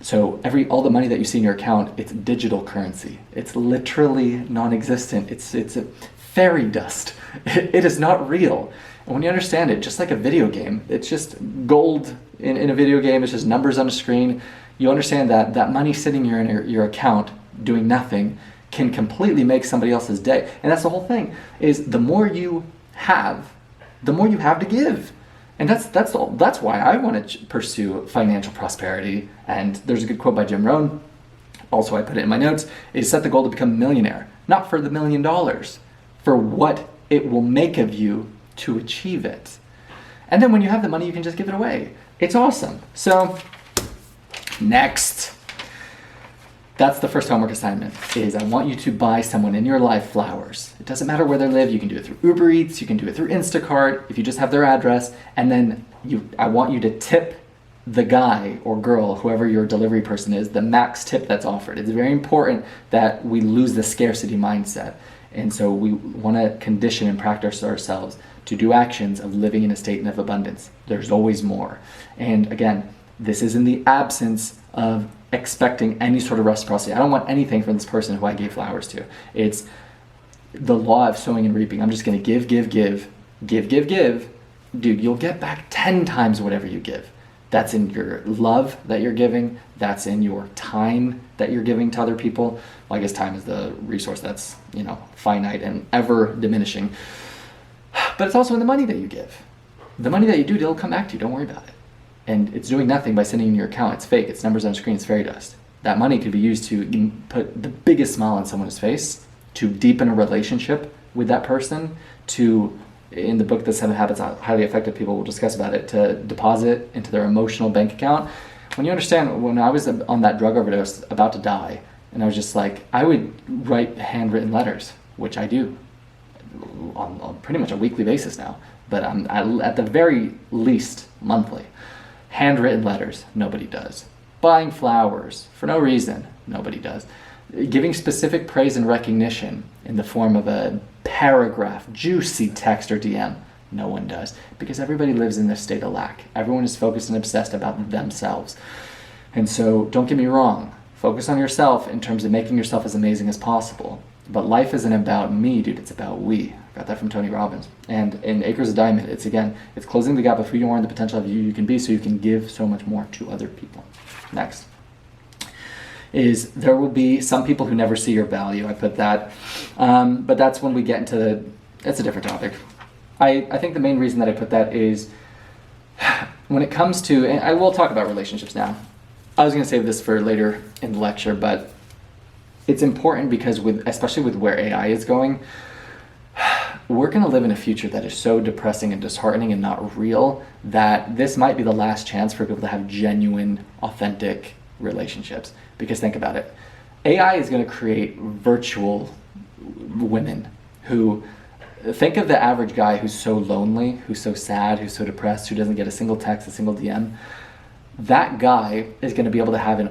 So all the money that you see in your account, it's digital currency. It's literally non-existent. It's a fairy dust. It is not real. And when you understand it, just like a video game, it's just gold in a video game. It's just numbers on a screen. You understand that money sitting in your account doing nothing can completely make somebody else's day. And that's the whole thing, is the more you have to give. And that's why I want to pursue financial prosperity. And there's a good quote by Jim Rohn, also I put it in my notes, is set the goal to become a millionaire, not for the $1 million, for what it will make of you to achieve it. And then when you have the money, you can just give it away. It's awesome. So next, that's the first homework assignment, is I want you to buy someone in your life flowers. It doesn't matter where they live. You can do it through Uber Eats. You can do it through Instacart if you just have their address. And then I want you to tip the guy or girl, whoever your delivery person is, the max tip that's offered. It's very important that we lose the scarcity mindset. And so we want to condition and practice ourselves to do actions of living in a state of abundance. There's always more. And again, this is in the absence of expecting any sort of reciprocity. I don't want anything from this person who I gave flowers to. It's the law of sowing and reaping. I'm just going to give. Dude, you'll get back 10 times whatever you give. That's in your love that you're giving. That's in your time that you're giving to other people. Well, I guess time is the resource that's, finite and ever diminishing. But it's also in the money that you give. The money that you do, it'll come back to you. Don't worry about it. And it's doing nothing by sitting in your account. It's fake. It's numbers on a screen. It's fairy dust. That money could be used to put the biggest smile on someone's face, to deepen a relationship with that person, to, in the book, The 7 Habits of Highly Effective People, we'll discuss about it, to deposit into their emotional bank account. When you understand, when I was on that drug overdose, about to die, and I was just like, I would write handwritten letters, which I do on pretty much a weekly basis now, but I'm at the very least monthly. Handwritten letters, nobody does. Buying flowers for no reason, nobody does. Giving specific praise and recognition in the form of a paragraph, juicy text or DM, no one does. Because everybody lives in this state of lack. Everyone is focused and obsessed about themselves. And so, don't get me wrong, focus on yourself in terms of making yourself as amazing as possible. But life isn't about me, dude, it's about we. Got that from Tony Robbins. And in Acres of Diamond, it's closing the gap of who you are and the potential of you can be, so you can give so much more to other people. Next is there will be some people who never see your value. I put that. But that's when we get into it's a different topic. I think the main reason that I put that is when it comes to, and I will talk about relationships now. I was going to save this for later in the lecture, but it's important because especially with where AI is going, we're going to live in a future that is so depressing and disheartening and not real that this might be the last chance for people to have genuine, authentic relationships. Because think about it. AI is going to create virtual women who, think of the average guy who's so lonely, who's so sad, who's so depressed, who doesn't get a single text, a single DM. That guy is going to be able to have an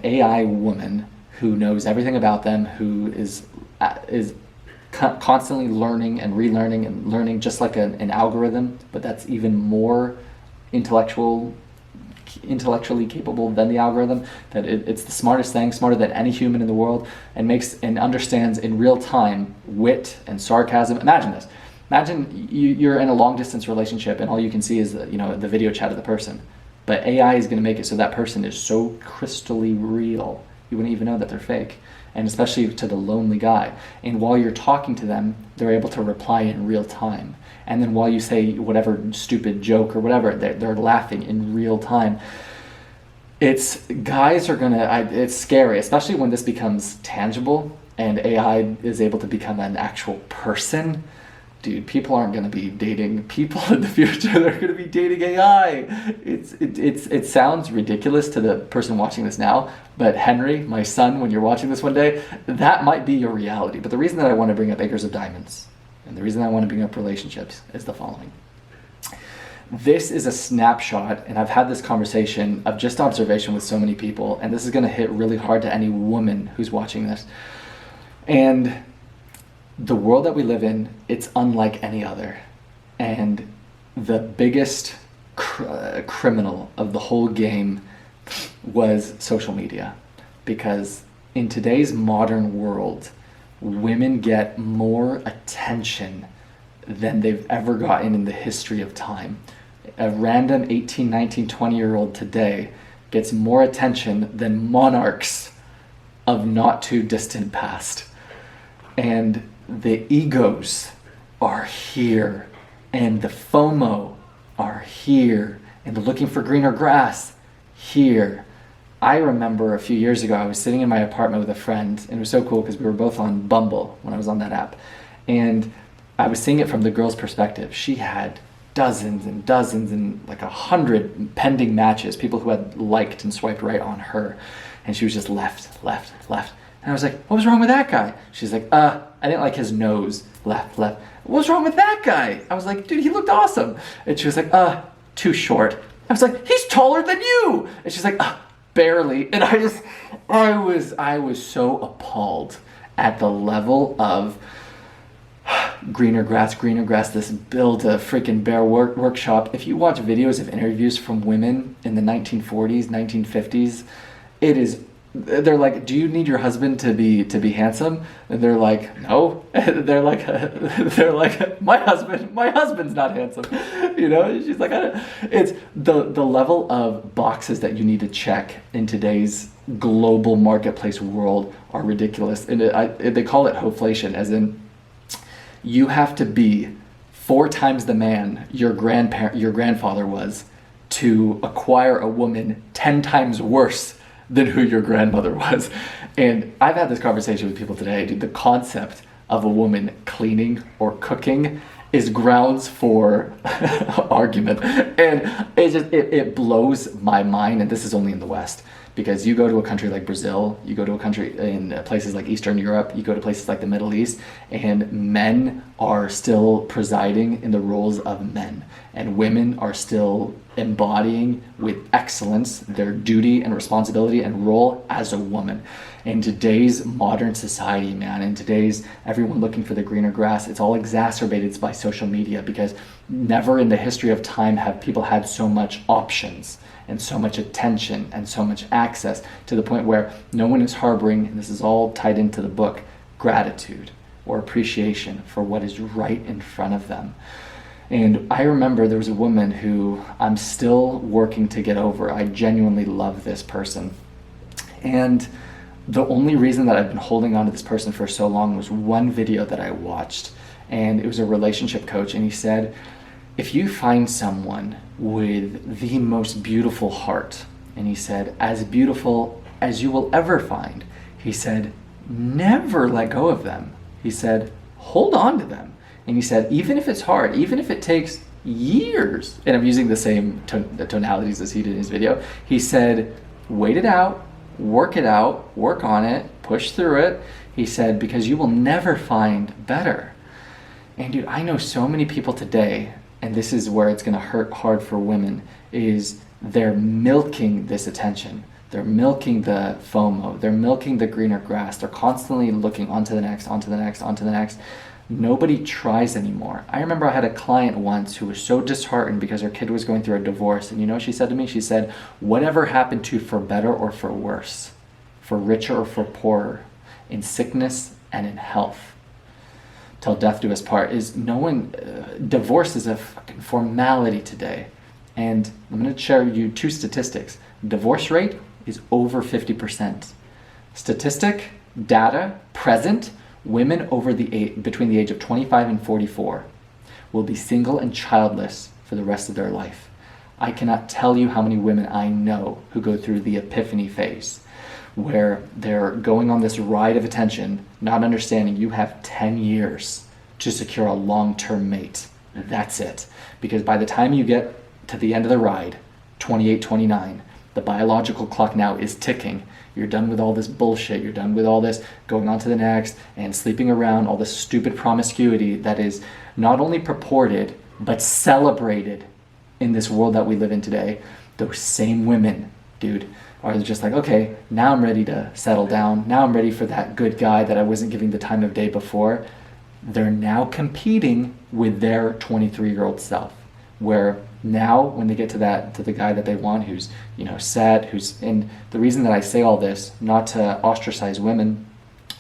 AI woman who knows everything about them, who is constantly learning and relearning and learning, just like an algorithm, but that's even more intellectually capable than the algorithm, that it's the smartest thing, smarter than any human in the world, and understands in real time wit and sarcasm. Imagine this. Imagine you're in a long distance relationship and all you can see is the video chat of the person. But AI is going to make it so that person is so crystally real, you wouldn't even know that they're fake. And especially to the lonely guy. And while you're talking to them, they're able to reply in real time. And then while you say whatever stupid joke or whatever, they're laughing in real time. It's scary, especially when this becomes tangible and AI is able to become an actual person. Dude, people aren't going to be dating people in the future. They're going to be dating AI. It sounds ridiculous to the person watching this now, but Henry, my son, when you're watching this one day, that might be your reality. But the reason that I want to bring up Acres of Diamonds, and the reason I want to bring up relationships, is the following. This is a snapshot, and I've had this conversation of just observation with so many people, and this is going to hit really hard to any woman who's watching this. And the world that we live in, it's unlike any other. And the biggest criminal of the whole game was social media. Because in today's modern world, women get more attention than they've ever gotten in the history of time. A random 18, 19, 20-year-old today gets more attention than monarchs of not too distant past. And the egos are here, and the FOMO are here, and the looking for greener grass here. I remember a few years ago, I was sitting in my apartment with a friend, and it was so cool because we were both on Bumble when I was on that app. And I was seeing it from the girl's perspective. She had dozens and dozens and like 100 pending matches, people who had liked and swiped right on her. And she was just left. And I was like, what was wrong with that guy? She's like, I didn't like his nose. Left. What was wrong with that guy? I was like, dude, he looked awesome. And she was like, too short. I was like, he's taller than you. And she's like, barely. And I was so appalled at the level of greener grass, this build a freaking bear workshop. If you watch videos of interviews from women in the 1940s, 1950s, it is they're like, do you need your husband to be handsome? And they're like, no. they're like, my husband's not handsome. And she's like, it's the level of boxes that you need to check in today's global marketplace world are ridiculous. And they call it hoflation, as in you have to be 4 times the man your grandfather was to acquire a woman 10 times worse than who your grandmother was. And I've had this conversation with people today, dude. The concept of a woman cleaning or cooking is grounds for argument. And it blows my mind. And this is only in the West. Because you go to a country like Brazil, you go to a country in places like Eastern Europe, you go to places like the Middle East, and men are still presiding in the roles of men. And women are still embodying with excellence their duty and responsibility and role as a woman. In today's modern society, man, in today's everyone looking for the greener grass, it's all exacerbated by social media, because never in the history of time have people had so much options and so much attention and so much access, to the point where no one is harboring, and this is all tied into the book, gratitude or appreciation for what is right in front of them. And I remember there was a woman who I'm still working to get over. I genuinely love this person. And the only reason that I've been holding on to this person for so long was one video that I watched. And it was a relationship coach, and he said, if you find someone with the most beautiful heart, and he said, as beautiful as you will ever find, he said, never let go of them. He said, hold on to them. And he said, even if it's hard, even if it takes years, and I'm using the same tonalities as he did in his video, he said, wait it out, work on it, push through it. He said, because you will never find better. And dude, I know so many people today, and this is where it's going to hurt hard for women, is they're milking this attention. They're milking the FOMO. They're milking the greener grass. They're constantly looking onto the next, onto the next, onto the next. Nobody tries anymore. I remember I had a client once who was so disheartened because her kid was going through a divorce. And you know what she said to me? She said, whatever happened to you for better or for worse, for richer or for poorer, in sickness and in health, till death do us part, is no one, divorce is a fucking formality today. And I'm going to share you 2 statistics. Divorce rate is over 50%. Statistic, data, present, women between the age of 25 and 44 will be single and childless for the rest of their life. I cannot tell you how many women I know who go through the epiphany phase, where they're going on this ride of attention, not understanding you have 10 years to secure a long-term mate. That's it. Because by the time you get to the end of the ride, 28, 29, the biological clock now is ticking. You're done with all this bullshit. You're done with all this going on to the next and sleeping around, all this stupid promiscuity that is not only purported, but celebrated in this world that we live in today. Those same women, dude, are just like, okay, now I'm ready to settle down. Now I'm ready for that good guy that I wasn't giving the time of day before. They're now competing with their 23-year-old self, where now when they get to the guy that they want, who's, set, and the reason that I say all this, not to ostracize women,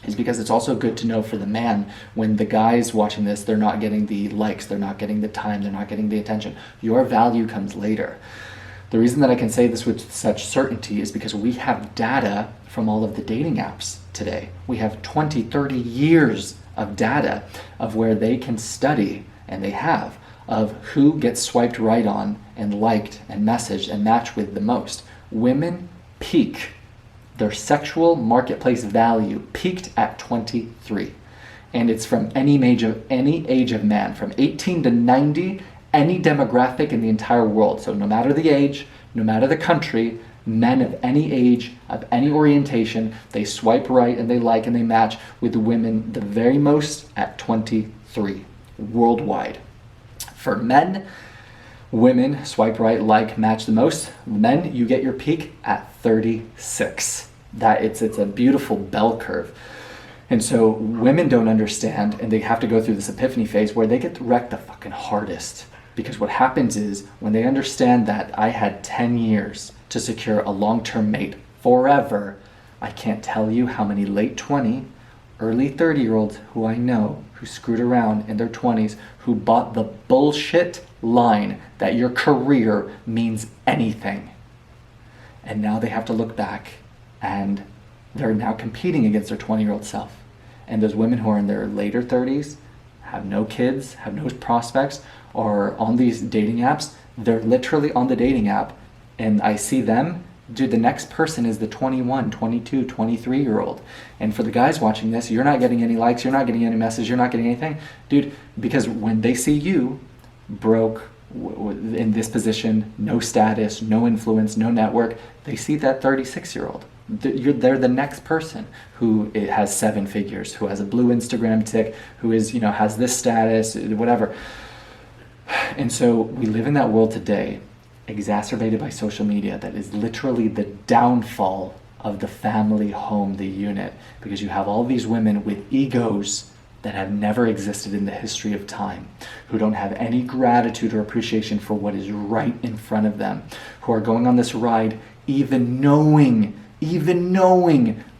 is because it's also good to know for the man, when the guy's watching this, they're not getting the likes, they're not getting the time, they're not getting the attention. Your value comes later. The reason that I can say this with such certainty is because we have data from all of the dating apps today. We have 20, 30 years of data of where they can study, and they have, of who gets swiped right on and liked and messaged and matched with the most. Women peak, their sexual marketplace value peaked at 23. And it's from any age of man, from 18 to 90, any demographic in the entire world. So no matter the age, no matter the country, men of any age, of any orientation, they swipe right and they like and they match with the women the very most at 23 worldwide. For men, women swipe right, like, match the most. Men, you get your peak at 36. It's a beautiful bell curve. And so women don't understand, and they have to go through this epiphany phase where they get wrecked the fucking hardest. Because what happens is, when they understand that I had 10 years to secure a long-term mate forever, I can't tell you how many late 20, early 30-year-olds who I know who screwed around in their 20s, who bought the bullshit line that your career means anything. And now they have to look back and they're now competing against their 20-year-old self. And those women who are in their later 30s, have no kids, have no prospects, are on these dating apps, they're literally on the dating app, and I see them, dude, the next person is the 21, 22, 23-year-old. And for the guys watching this, you're not getting any likes, you're not getting any messages, you're not getting anything. Dude, because when they see you broke, in this position, no status, no influence, no network, they see that 36-year-old. They're the next person who has 7 figures, who has a blue Instagram tick, who is, has this status, whatever. And so we live in that world today, exacerbated by social media, that is literally the downfall of the family home, the unit, because you have all these women with egos that have never existed in the history of time, who don't have any gratitude or appreciation for what is right in front of them, who are going on this ride even knowing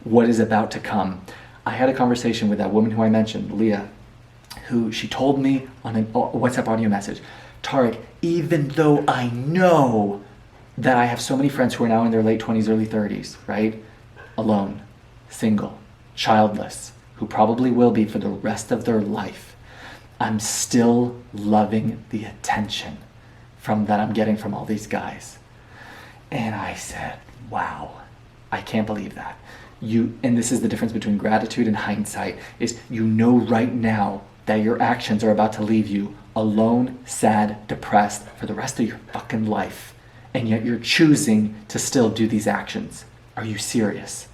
what is about to come. I had a conversation with that woman who I mentioned, Leah, who she told me on a WhatsApp audio message, Tariq, even though I know that I have so many friends who are now in their late 20s, early 30s, right? Alone, single, childless, who probably will be for the rest of their life, I'm still loving the attention that I'm getting from all these guys. And I said, wow, I can't believe that. And this is the difference between gratitude and hindsight, is right now that your actions are about to leave you alone, sad, depressed for the rest of your fucking life. And yet you're choosing to still do these actions. Are you serious?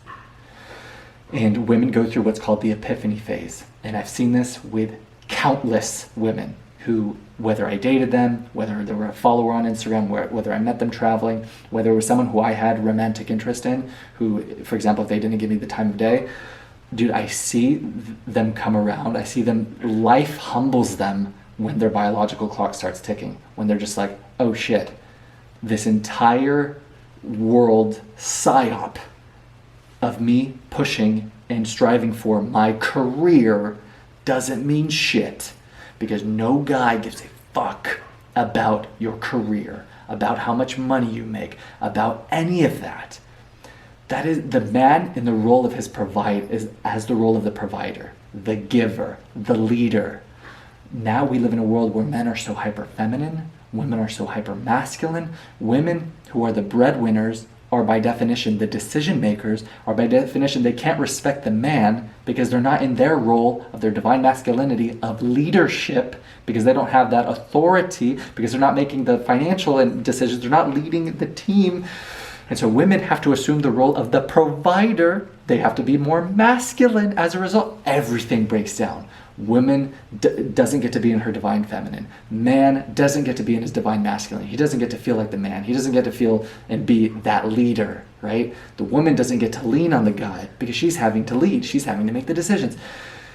And women go through what's called the epiphany phase. And I've seen this with countless women who, whether I dated them, whether they were a follower on Instagram, whether I met them traveling, whether it was someone who I had romantic interest in, who, for example, if they didn't give me the time of day, dude, I see them come around. I see them, life humbles them when their biological clock starts ticking, when they're just like, oh shit, this entire world psyop of me pushing and striving for my career doesn't mean shit, because no guy gives a fuck about your career, about how much money you make, about any of that. That is, the man in the role of as the role of the provider, the giver, the leader. Now we live in a world where men are so hyper feminine, women are so hyper masculine. Women who are the breadwinners are by definition the decision makers, are by definition they can't respect the man because they're not in their role of their divine masculinity of leadership, because they don't have that authority, because they're not making the financial decisions, they're not leading the team. And so women have to assume the role of the provider. They have to be more masculine. As a result, everything breaks down. Woman doesn't get to be in her divine feminine. Man doesn't get to be in his divine masculine. He doesn't get to feel like the man. He doesn't get to feel and be that leader, right? The woman doesn't get to lean on the guy because she's having to lead. She's having to make the decisions.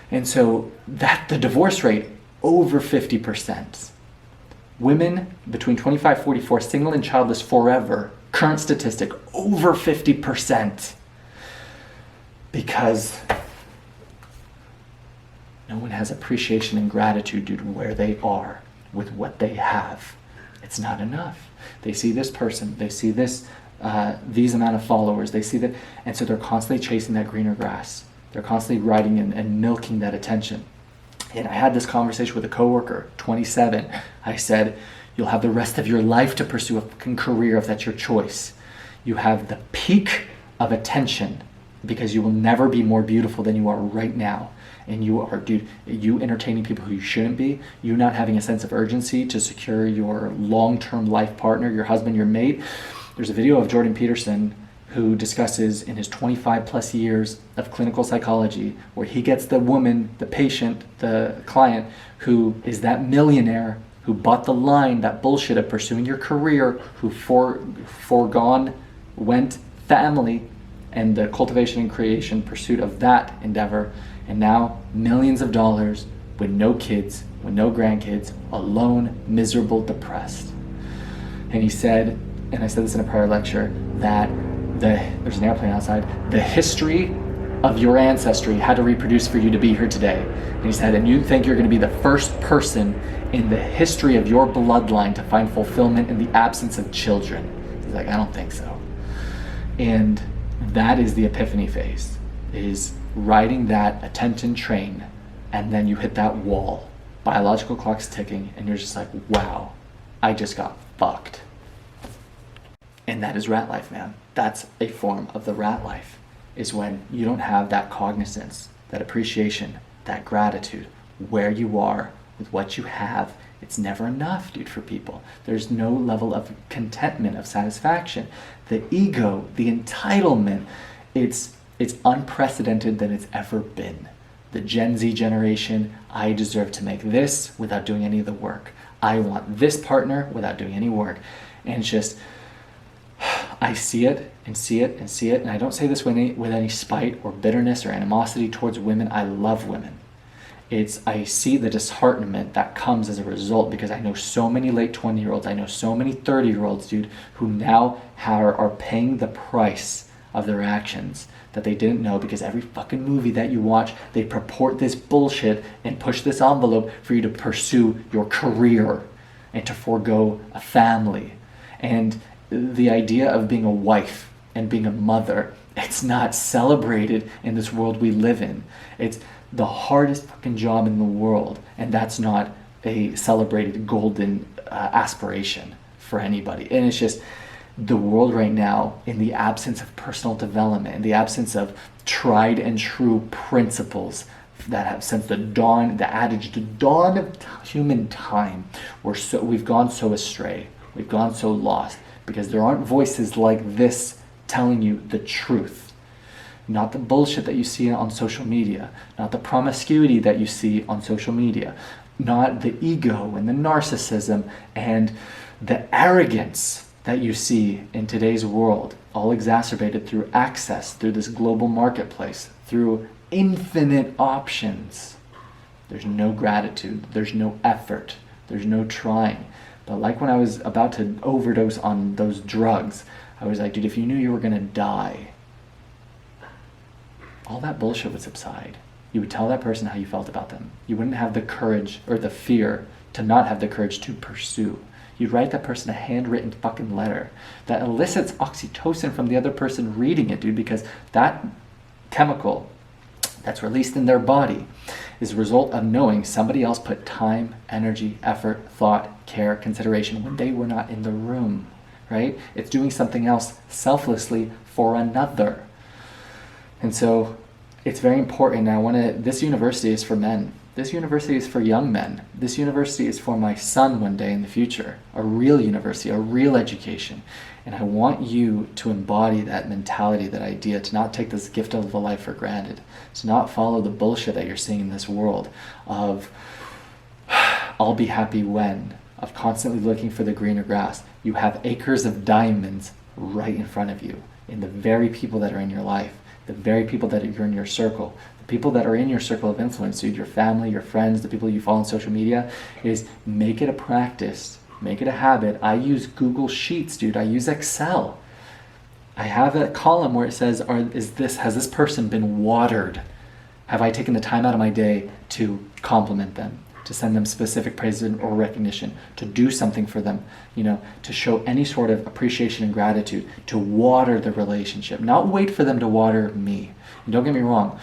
And so the divorce rate, over 50%. Women between 25, 44, single and childless forever, current statistic, over 50%. Because no one has appreciation and gratitude due to where they are with what they have. It's not enough. They see this person, they see this, these amount of followers, they see that, and so they're constantly chasing that greener grass. They're constantly riding and milking that attention. And I had this conversation with a coworker, 27. I said, you'll have the rest of your life to pursue a fucking career if that's your choice. You have the peak of attention because you will never be more beautiful than you are right now. And you are, dude, you entertaining people who you shouldn't be, you not having a sense of urgency to secure your long-term life partner, your husband, your mate. There's a video of Jordan Peterson who discusses in his 25 plus years of clinical psychology where he gets the woman, the patient, the client who is that millionaire who bought the line, that bullshit of pursuing your career, who went family and the cultivation and creation pursuit of that endeavor, and now millions of dollars with no kids, with no grandkids, alone, miserable, depressed. And he said, and I said this in a prior lecture, that there's an airplane outside, the history of your ancestry had to reproduce for you to be here today. And he said, and you think you're going to be the first person in the history of your bloodline to find fulfillment in the absence of children. He's like, I don't think so. And that is the epiphany phase, is riding that attention train, and then you hit that wall. Biological clock's ticking, and you're just like, wow, I just got fucked. And that is rat life, man. That's a form of the rat life, is when you don't have that cognizance, that appreciation, that gratitude, where you are with what you have. It's never enough, dude, for people. There's no level of contentment, of satisfaction. The ego, the entitlement, it's unprecedented than it's ever been. The Gen Z generation, I deserve to make this without doing any of the work. I want this partner without doing any work. And it's just, I see it and see it and see it. And I don't say this with any spite or bitterness or animosity towards women. I love women. I see the disheartenment that comes as a result, because I know so many late 20-year-olds, I know so many 30-year-olds, dude, who now are paying the price of their actions that they didn't know, because every fucking movie that you watch, they purport this bullshit and push this envelope for you to pursue your career and to forego a family. And the idea of being a wife and being a mother, it's not celebrated in this world we live in. It's the hardest fucking job in the world, and that's not a celebrated golden aspiration for anybody. And it's just the world right now, in the absence of personal development, in the absence of tried and true principles that have, since the dawn of human time, we've gone so astray, we've gone so lost, because there aren't voices like this telling you the truth. Not the bullshit that you see on social media, not the promiscuity that you see on social media, not the ego and the narcissism and the arrogance that you see in today's world, all exacerbated through access, through this global marketplace, through infinite options. There's no gratitude, there's no effort, there's no trying. But like when I was about to overdose on those drugs, I was like, dude, if you knew you were gonna die, all that bullshit would subside. You would tell that person how you felt about them. You wouldn't have the courage or the fear to not have the courage to pursue. You'd write that person a handwritten fucking letter that elicits oxytocin from the other person reading it, dude, because that chemical that's released in their body is a result of knowing somebody else put time, energy, effort, thought, care, consideration when they were not in the room, right? It's doing something else selflessly for another. And so it's very important. This university is for men. This university is for young men. This university is for my son one day in the future. A real university, a real education. And I want you to embody that mentality, that idea, to not take this gift of a life for granted, to not follow the bullshit that you're seeing in this world of I'll be happy when, of constantly looking for the greener grass. You have acres of diamonds right in front of you, in the very people that are in your life, the very people that are in your circle, the people that are in your circle of influence, dude, your family, your friends, the people you follow on social media, is make it a practice, make it a habit. I use Google Sheets, dude. I use Excel. I have a column where it says, has this person been watered? Have I taken the time out of my day to compliment them, to send them specific praise or recognition, to do something for them, to show any sort of appreciation and gratitude, to water the relationship, not wait for them to water me. And don't get me wrong,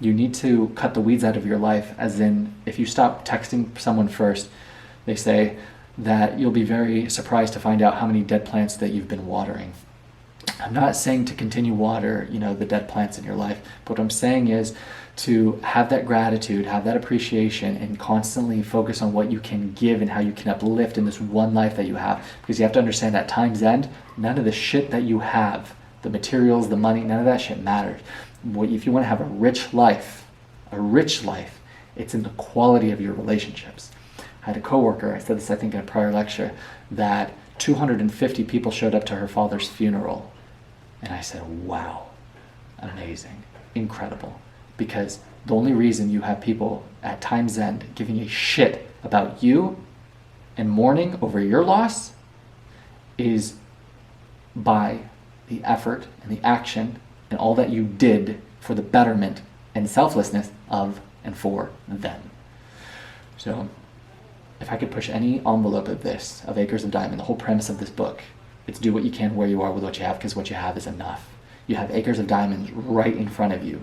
you need to cut the weeds out of your life, as in, if you stop texting someone first, they say that you'll be very surprised to find out how many dead plants that you've been watering. I'm not saying to continue water, the dead plants in your life, but what I'm saying is to have that gratitude, have that appreciation, and constantly focus on what you can give and how you can uplift in this one life that you have. Because you have to understand, at time's end, none of the shit that you have, the materials, the money, none of that shit matters. If you want to have a rich life, it's in the quality of your relationships. I had a coworker, I said this I think in a prior lecture, that 250 people showed up to her father's funeral. And I said, wow, amazing, incredible. Because the only reason you have people at time's end giving a shit about you and mourning over your loss is by the effort and the action and all that you did for the betterment and selflessness of and for them. So if I could push any envelope of this, of Acres of Diamond, the whole premise of this book, it's do what you can where you are with what you have, because what you have is enough. You have acres of diamonds right in front of you.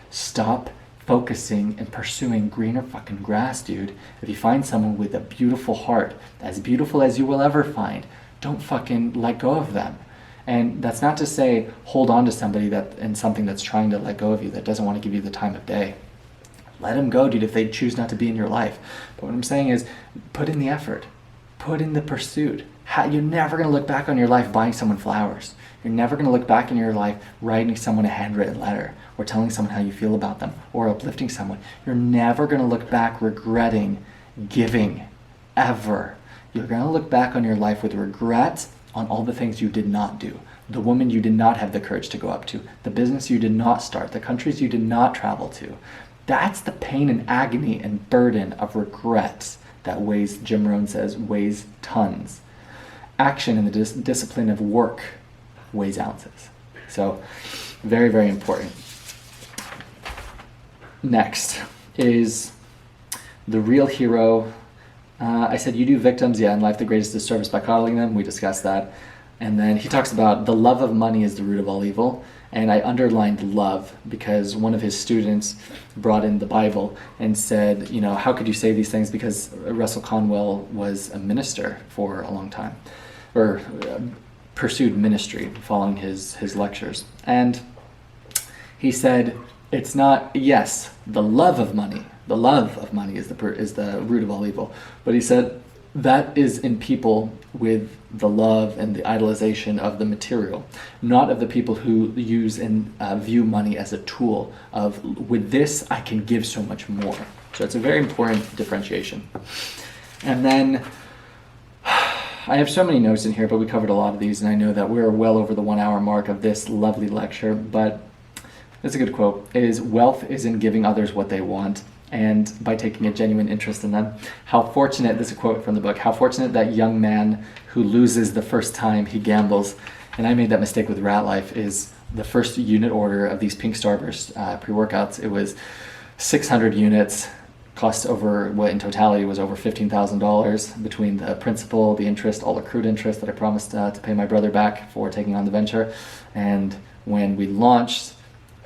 Stop focusing and pursuing greener fucking grass, dude. If you find someone with a beautiful heart, as beautiful as you will ever find, don't fucking let go of them. And that's not to say hold on to somebody that and something that's trying to let go of you, that doesn't want to give you the time of day. Let them go, dude, if they choose not to be in your life. But what I'm saying is, put in the effort. Put in the pursuit. You're never going to look back on your life buying someone flowers. You're never going to look back in your life writing someone a handwritten letter or telling someone how you feel about them or uplifting someone. You're never going to look back regretting giving, ever. You're going to look back on your life with regret on all the things you did not do. The woman you did not have the courage to go up to. The business you did not start. The countries you did not travel to. That's the pain and agony and burden of regrets that weighs, Jim Rohn says, weighs tons. Action in the discipline of work weighs ounces. So, very, very important. Next is the real hero. I said you do victims, in life the greatest disservice by coddling them. We discussed that. And then he talks about the love of money is the root of all evil. And I underlined love because one of his students brought in the Bible and said, how could you say these things? Because Russell Conwell was a minister for a long time, or pursued ministry following his lectures. And he said, it's not, yes, the love of money is the root of all evil. But he said, that is in people with the love and the idolization of the material, not of the people who use and view money as a tool of, with this, I can give so much more. So it's a very important differentiation. And then, I have so many notes in here, but we covered a lot of these, and I know that we're well over the 1 hour mark of this lovely lecture, but it's a good quote, is wealth is in giving others what they want, and by taking a genuine interest in them. How fortunate, this is a quote from the book, how fortunate that young man who loses the first time he gambles, and I made that mistake with Ratlife, is the first unit order of these Pink Starburst pre-workouts. It was 600 units, cost over, what in totality was over $15,000 between the principal, the interest, all accrued interest that I promised to pay my brother back for taking on the venture. And when we launched,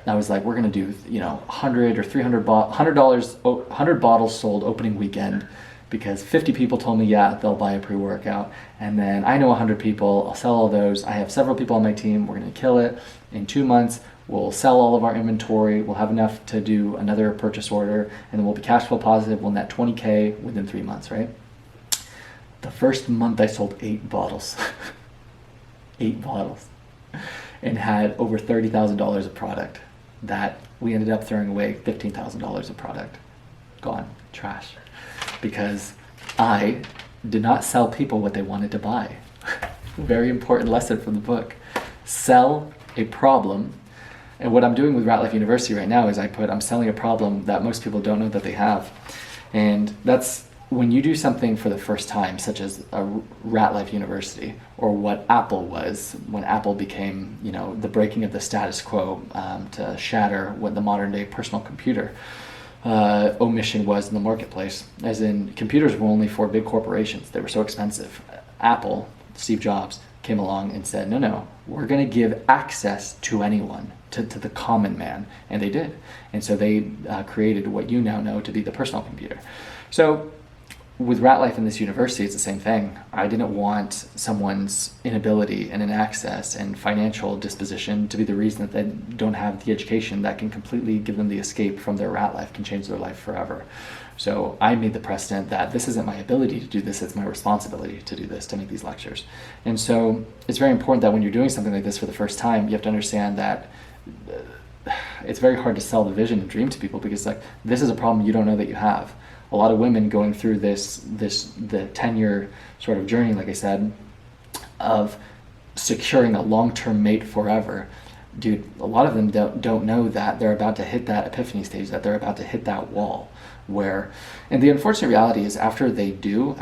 I was like, we're going to do, 100 or 300 100 bottles sold opening weekend, because 50 people told me, they'll buy a pre-workout. And then I know 100 people, I'll sell all those. I have several people on my team. We're going to kill it. In 2 months, we'll sell all of our inventory. We'll have enough to do another purchase order, and then we'll be cash flow positive. We'll net 20K within 3 months, right? The first month I sold 8 bottles. 8 bottles. And had over $30,000 of product that we ended up throwing away. $15,000 of product. Gone. Trash. Because I did not sell people what they wanted to buy. Very important lesson from the book. Sell a problem. And what I'm doing with Ratlife University right now is I'm selling a problem that most people don't know that they have. And that's when you do something for the first time, such as a Ratlife University, or what Apple was when Apple became, the breaking of the status quo to shatter what the modern day personal computer omission was in the marketplace. As in, computers were only for big corporations. They were so expensive. Apple, Steve Jobs, came along and said, no, we're going to give access to anyone, to the common man. And they did. And so they created what you now know to be the personal computer. So with Ratlife in this university, it's the same thing. I didn't want someone's inability and inaccess and financial disposition to be the reason that they don't have the education that can completely give them the escape from their rat life, can change their life forever. So I made the precedent that this isn't my ability to do this, it's my responsibility to do this, to make these lectures. And so it's very important that when you're doing something like this for the first time, you have to understand that it's very hard to sell the vision and dream to people, because this is a problem you don't know that you have. A lot of women going through the 10-year sort of journey, like I said, of securing a long-term mate forever. Dude, a lot of them don't know that they're about to hit that epiphany stage, that they're about to hit that wall where, and the unfortunate reality is after they go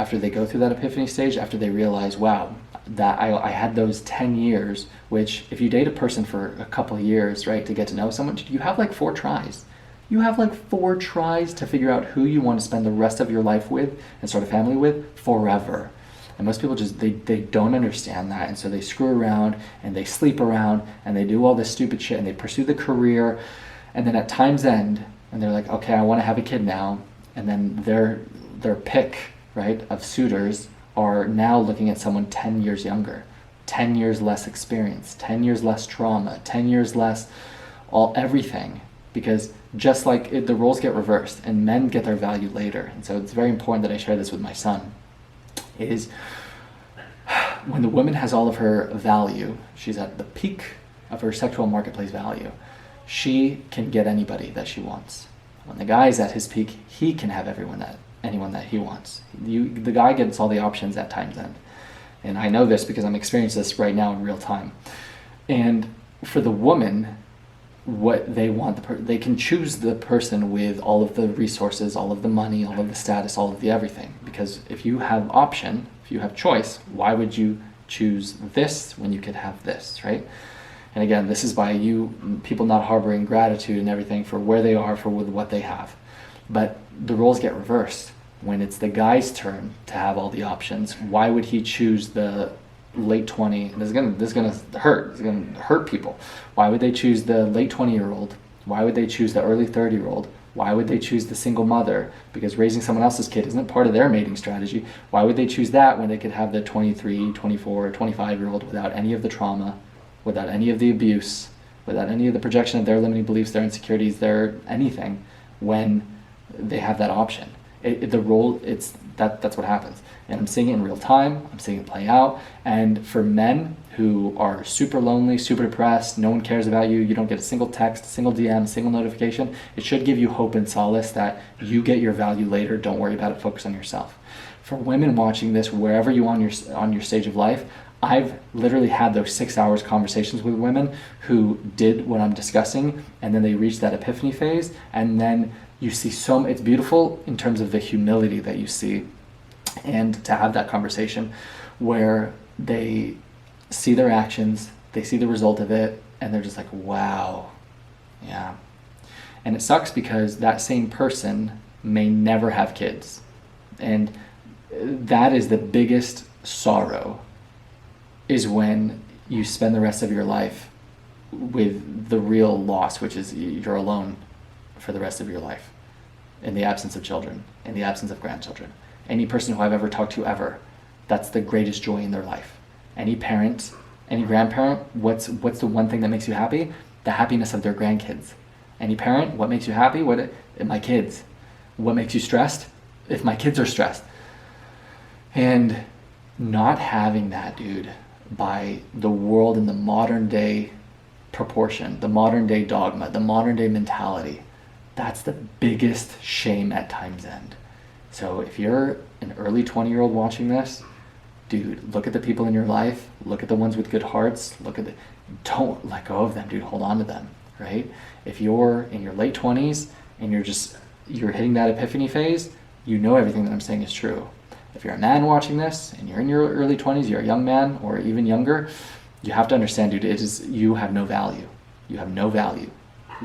through that epiphany stage, after they realize, wow, that I had those 10 years, which if you date a person for a couple of years, right, to get to know someone, you have like 4 tries. You have like 4 tries to figure out who you want to spend the rest of your life with and start a family with forever. And most people just, they don't understand that. And so they screw around and they sleep around and they do all this stupid shit and they pursue the career. And then at time's end, and they're like, okay, I want to have a kid now. And then their pick, right, of suitors are now looking at someone 10 years younger, 10 years less experience, 10 years less trauma, 10 years less everything. Because just like the roles get reversed and men get their value later. And so it's very important that I share this with my son, is when the woman has all of her value, she's at the peak of her sexual marketplace value, she can get anybody that she wants. When the guy's at his peak, he can have anyone that he wants. The guy gets all the options at time's end. And I know this because I'm experiencing this right now in real time. And for the woman, what they want, they can choose the person with all of the resources, all of the money, all of the status, all of the everything. Because if you have option, if you have choice, why would you choose this when you could have this, right? And again, this is by people not harboring gratitude and everything for where they are, with what they have. But the roles get reversed. When it's the guy's turn to have all the options, why would he choose the late 20? This is gonna hurt. It's gonna hurt people. Why would they choose the late 20-year-old? Why would they choose the early 30-year-old? Why would they choose the single mother? Because raising someone else's kid isn't part of their mating strategy. Why would they choose that when they could have the 23, 24, 25-year-old without any of the trauma, without any of the abuse, without any of the projection of their limiting beliefs, their insecurities, their anything, when they have that option? That's what happens. And I'm seeing it in real time. I'm seeing it play out. And for men who are super lonely, super depressed, no one cares about you, you don't get a single text, a single DM, a single notification, it should give you hope and solace that you get your value later. Don't worry about it. Focus on yourself. For women watching this, wherever you on your stage of life, I've literally had those 6 hours conversations with women who did what I'm discussing, and then they reached that epiphany phase, and then you see it's beautiful in terms of the humility that you see, and to have that conversation where they see their actions, they see the result of it, and they're just like, wow, yeah. And it sucks because that same person may never have kids. And that is the biggest sorrow, is when you spend the rest of your life with the real loss, which is you're alone for the rest of your life, in the absence of children, in the absence of grandchildren. Any person who I've ever talked to ever, that's the greatest joy in their life. Any parent, any grandparent, what's the one thing that makes you happy? The happiness of their grandkids. Any parent, what makes you happy? My kids. What makes you stressed? If my kids are stressed. And not having that, dude, by the world in the modern day proportion, the modern day dogma, the modern day mentality, that's the biggest shame at time's end. So if you're an early 20-year-old watching this, dude, look at the people in your life, look at the ones with good hearts, don't let go of them, dude, hold on to them, right? If you're in your late 20s and you're hitting that epiphany phase, you know everything that I'm saying is true. If you're a man watching this and you're in your early 20s, you're a young man or even younger, you have to understand, dude, you have no value. You have no value.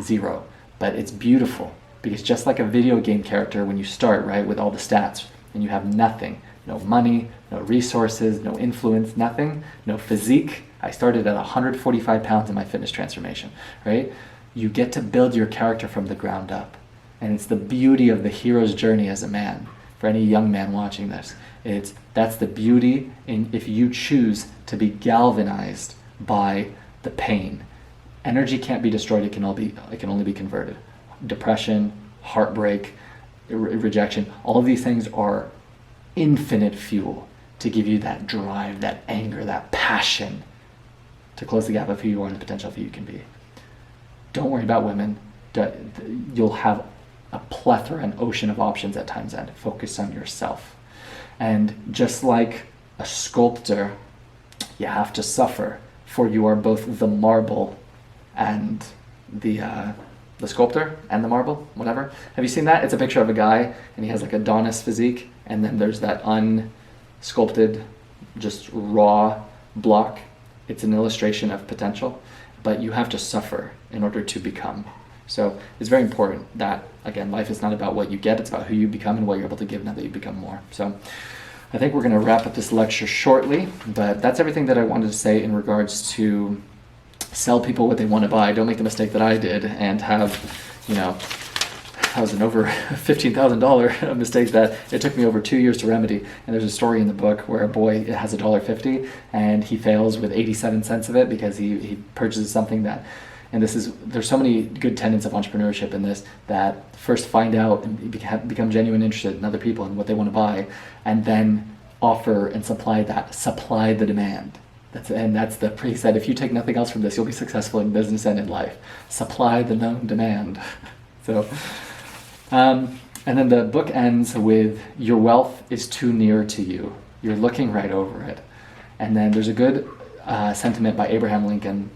Zero. But it's beautiful, because just like a video game character, when you start, right, with all the stats, and you have nothing, no money, no resources, no influence, nothing, no physique. I started at 145 pounds in my fitness transformation, right? You get to build your character from the ground up. And it's the beauty of the hero's journey as a man. For any young man watching this, that's the beauty if you choose to be galvanized by the pain. Energy can't be destroyed, it can only be converted. Depression, heartbreak, rejection, all of these things are infinite fuel to give you that drive, that anger, that passion to close the gap of who you are and the potential of who you can be. Don't worry about women. You'll have a plethora, an ocean of options at time's end. Focus on yourself. And just like a sculptor, you have to suffer, for you are both the marble and the sculptor and the marble, whatever. Have you seen that? It's a picture of a guy and he has like Adonis physique, and then there's that unsculpted, just raw block. It's an illustration of potential, but you have to suffer in order to become. So it's very important that, again, life is not about what you get, it's about who you become and what you're able to give now that you become more. So I think we're going to wrap up this lecture shortly, but that's everything that I wanted to say in regards to sell people what they want to buy. Don't make the mistake that I did and have, that was an over $15,000 mistake that it took me over 2 years to remedy. And there's a story in the book where a boy has $1.50 and he fails with 87 cents of it because he purchases something that, and there's so many good tenets of entrepreneurship in this, that first find out and become genuine interested in other people and what they want to buy, and then offer and supply the demand. He said, if you take nothing else from this, you'll be successful in business and in life. Supply the known demand. So, and then the book ends with, your wealth is too near to you. You're looking right over it. And then there's a good sentiment by Abraham Lincoln.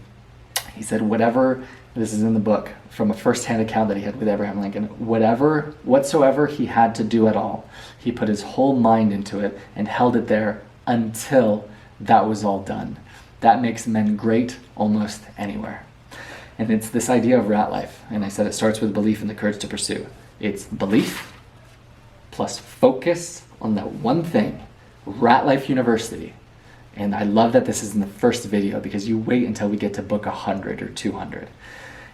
He said, this is in the book, from a first-hand account that he had with Abraham Lincoln, whatsoever he had to do at all, he put his whole mind into it and held it there until that was all done. That makes men great almost anywhere. And it's this idea of Ratlife. And I said it starts with belief and the courage to pursue. It's belief plus focus on that one thing, Ratlife University. And I love that this is in the first video, because you wait until we get to book 100 or 200. It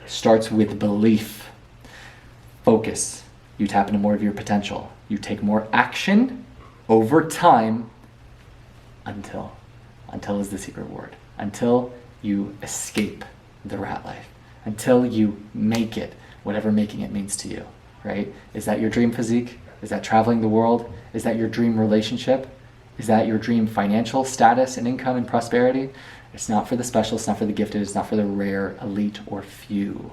starts with belief. Focus. You tap into more of your potential. You take more action over time until is the secret word. Until you escape the rat life. Until you make it, whatever making it means to you, right? Is that your dream physique? Is that traveling the world? Is that your dream relationship? Is that your dream financial status and income and prosperity? It's not for the special, it's not for the gifted, it's not for the rare, elite, or few.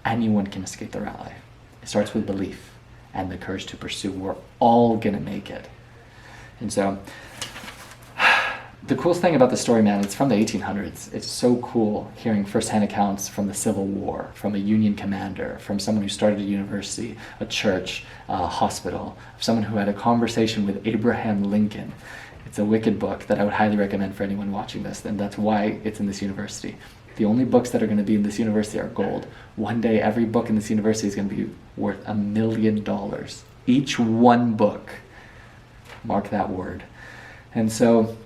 Anyone can escape the rat life. It starts with belief and the courage to pursue. We're all gonna make it. And so, the coolest thing about the story, man, it's from the 1800s. It's so cool hearing firsthand accounts from the Civil War, from a Union commander, from someone who started a university, a church, a hospital, someone who had a conversation with Abraham Lincoln. It's a wicked book that I would highly recommend for anyone watching this, and that's why it's in this university. The only books that are going to be in this university are gold. One day, every book in this university is going to be worth $1 million. Each one book. Mark that word. And so,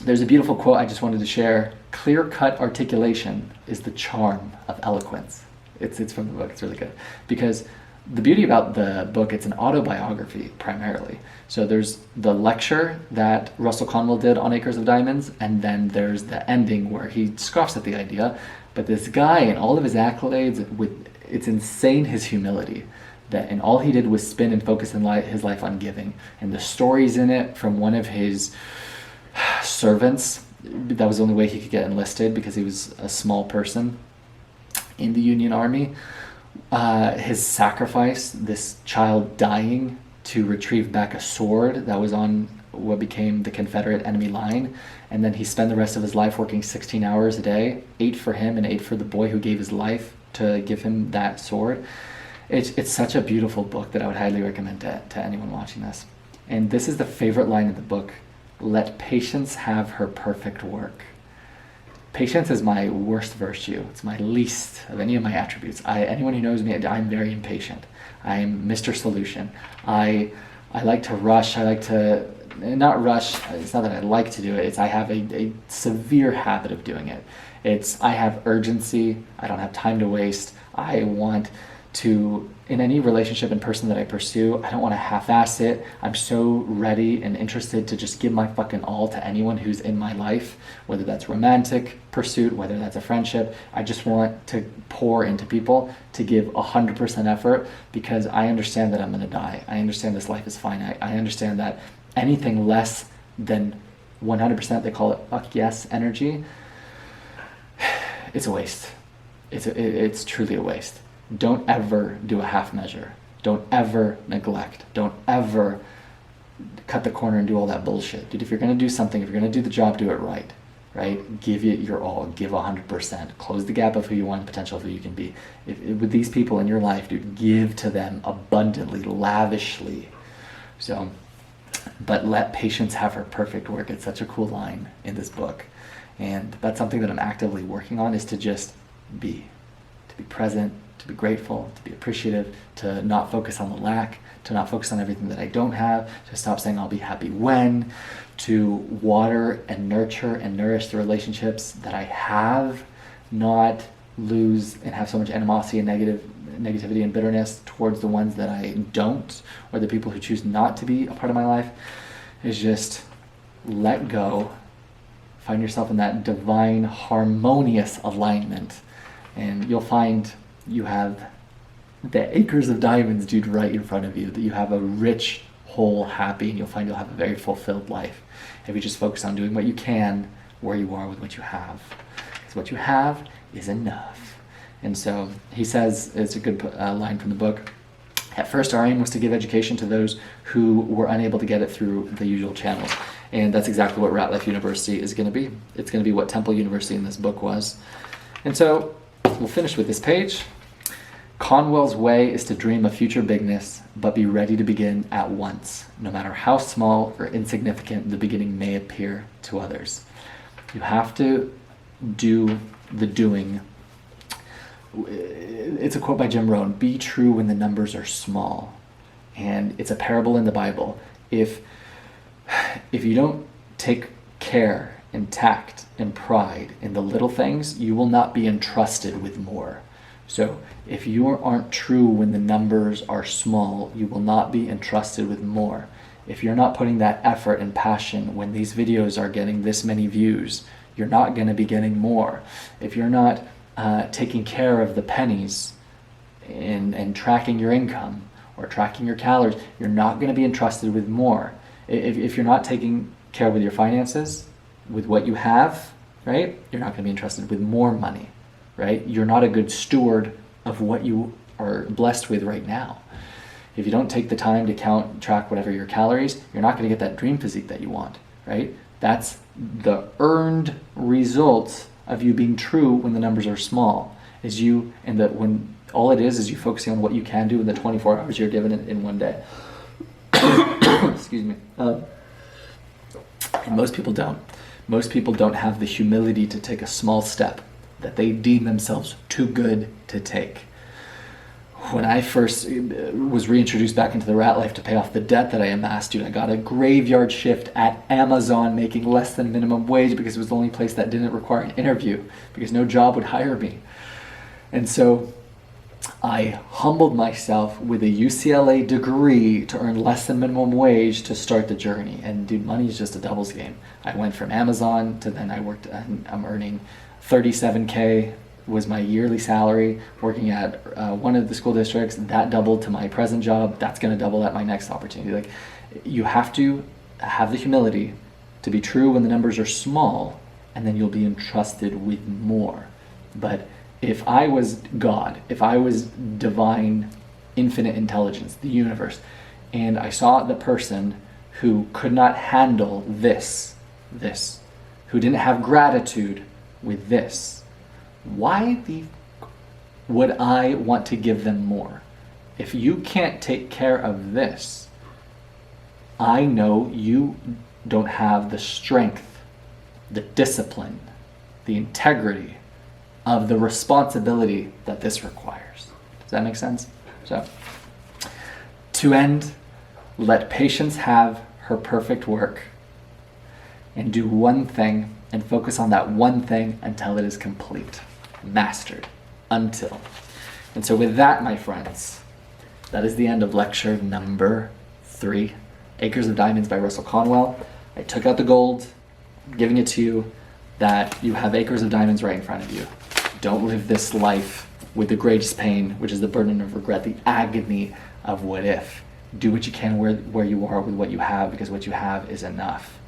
there's a beautiful quote I just wanted to share. Clear-cut articulation is the charm of eloquence. It's from the book. It's really good. Because the beauty about the book, it's an autobiography primarily. So there's the lecture that Russell Conwell did on Acres of Diamonds, and then there's the ending where he scoffs at the idea. But this guy and all of his accolades, it's insane his humility. And all he did was spin and focus his life on giving. And the stories in it from one of his servants, that was the only way he could get enlisted because he was a small person in the Union Army. His sacrifice, this child dying to retrieve back a sword that was on what became the Confederate enemy line, and then he spent the rest of his life working 16 hours a day, 8 for him and 8 for the boy who gave his life to give him that sword. It's such a beautiful book that I would highly recommend to anyone watching this. And this is the favorite line in the book. Let patience have her perfect work. Patience is my worst virtue. It's my least of any of my attributes. Anyone who knows me, I'm very impatient. I'm Mr. Solution. I like to rush. I like to, not rush, it's not that I like to do it. I have a severe habit of doing it. I have urgency. I don't have time to waste. I want to, in any relationship and person that I pursue, I don't want to half-ass it. I'm so ready and interested to just give my fucking all to anyone who's in my life, whether that's romantic pursuit, whether that's a friendship. I just want to pour into people, to give 100% effort, because I understand that I'm going to die. I understand this life is finite. I understand that anything less than 100%, they call it fuck yes energy, it's a waste. It's truly a waste. Don't ever do a half measure. Don't ever neglect. Don't ever cut the corner and do all that bullshit. Dude, if you're going to do something, if you're going to do the job, do it right. Right? Give it your all. Give 100%. Close the gap of who you want, the potential of who you can be. With these people in your life, dude, give to them abundantly, lavishly. So, but let patience have her perfect work. It's such a cool line in this book. And that's something that I'm actively working on, is to just be. To be present, to be grateful, to be appreciative, to not focus on the lack, to not focus on everything that I don't have, to stop saying I'll be happy when, to water and nurture and nourish the relationships that I have, not lose and have so much animosity and negativity and bitterness towards the ones that I don't, or the people who choose not to be a part of my life. Is just let go, find yourself in that divine harmonious alignment, and you'll find you have the acres of diamonds, dude, right in front of you, that you have a rich, whole, happy, and you'll find you'll have a very fulfilled life if you just focus on doing what you can where you are with what you have, because what you have is enough. And so he says, it's a good line from the book, at first our aim was to give education to those who were unable to get it through the usual channels. And that's exactly what Ratlife University is going to be. It's going to be what Temple University in this book was. And so we'll finish with this page. Conwell's way is to dream of future bigness, but be ready to begin at once, no matter how small or insignificant the beginning may appear to others. You have to do the doing. It's a quote by Jim Rohn, be true when the numbers are small. And it's a parable in the Bible. If you don't take care and tact and pride in the little things, you will not be entrusted with more. So if you aren't true when the numbers are small, you will not be entrusted with more. If you're not putting that effort and passion when these videos are getting this many views, you're not going to be getting more. If you're not taking care of the pennies and tracking your income or tracking your calories, you're not going to be entrusted with more. If you're not taking care with your finances, with what you have, right, you're not going to be entrusted with more money, right? You're not a good steward of what you are blessed with right now. If you don't take the time to track whatever your calories, you're not going to get that dream physique that you want, right? That's the earned results of you being true when the numbers are small. When all it is you focusing on what you can do in the 24 hours you're given in one day. Excuse me. And most people don't. Most people don't have the humility to take a small step that they deem themselves too good to take. When I first was reintroduced back into the rat life to pay off the debt that I amassed, dude, I got a graveyard shift at Amazon making less than minimum wage because it was the only place that didn't require an interview because no job would hire me. And so I humbled myself with a UCLA degree to earn less than minimum wage to start the journey. And dude, money is just a doubles game. I went from Amazon to then I worked, and I'm earning $37K was my yearly salary working at one of the school districts. That doubled to my present job. That's going to double at my next opportunity. Like, you have to have the humility to be true when the numbers are small, and then you'll be entrusted with more. But if I was God, if I was divine, infinite intelligence, the universe, and I saw the person who could not handle this, who didn't have gratitude with this, why would I want to give them more? If you can't take care of this, I know you don't have the strength, the discipline, the integrity of the responsibility that this requires. Does that make sense? So, to end, let patience have her perfect work, and do one thing and focus on that one thing until it is complete, mastered, until. And so with that, my friends, that is the end of lecture number 3, Acres of Diamonds by Russell Conwell. I took out the gold, I'm giving it to you, that you have acres of diamonds right in front of you. Don't live this life with the greatest pain, which is the burden of regret, the agony of what if. Do what you can where you are with what you have, because what you have is enough.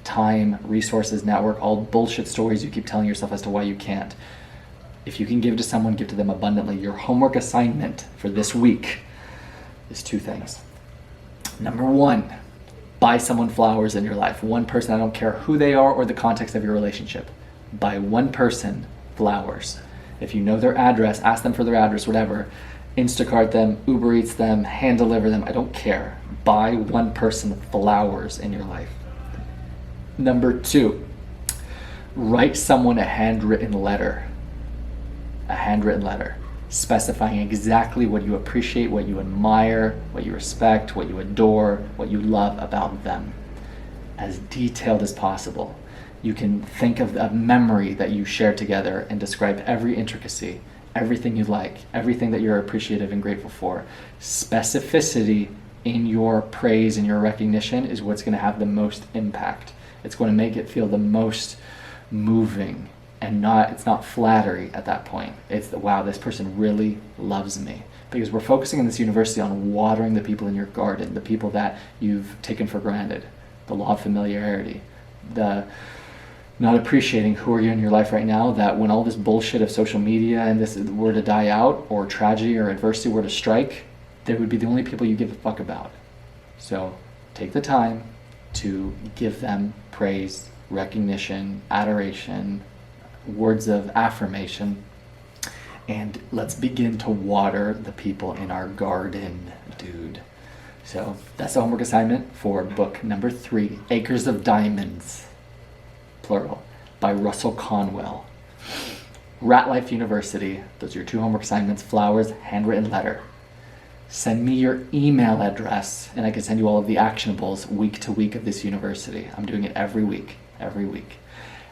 Time, resources, network, all bullshit stories you keep telling yourself as to why you can't. If you can give to someone, give to them abundantly. Your homework assignment for this week is 2 things. Number 1, buy someone flowers in your life. One person, I don't care who they are or the context of your relationship. Buy one person flowers. If you know their address, ask them for their address, whatever. Instacart them, Uber Eats them, hand deliver them, I don't care. Buy one person flowers in your life. Number 2, Write someone a handwritten letter, specifying exactly what you appreciate, what you admire, what you respect, what you adore, what you love about them, as detailed as possible. You can think of a memory that you shared together and describe every intricacy, everything you like, everything that you're appreciative and grateful for. Specificity in your praise and your recognition is what's going to have the most impact. It's going to make it feel the most moving, and it's not flattery at that point. It's wow, this person really loves me. Because we're focusing in this university on watering the people in your garden, the people that you've taken for granted, the law of familiarity, the not appreciating who are you in your life right now, that when all this bullshit of social media and this were to die out, or tragedy or adversity were to strike, they would be the only people you give a fuck about. So take the time to give them praise, recognition, adoration, words of affirmation, and let's begin to water the people in our garden, dude. So that's the homework assignment for book number 3, Acres of Diamonds, plural, by Russell Conwell. Ratlife University, those are your 2 homework assignments, flowers, handwritten letter. Send me your email address and I can send you all of the actionables week to week of this university. I'm doing it every week.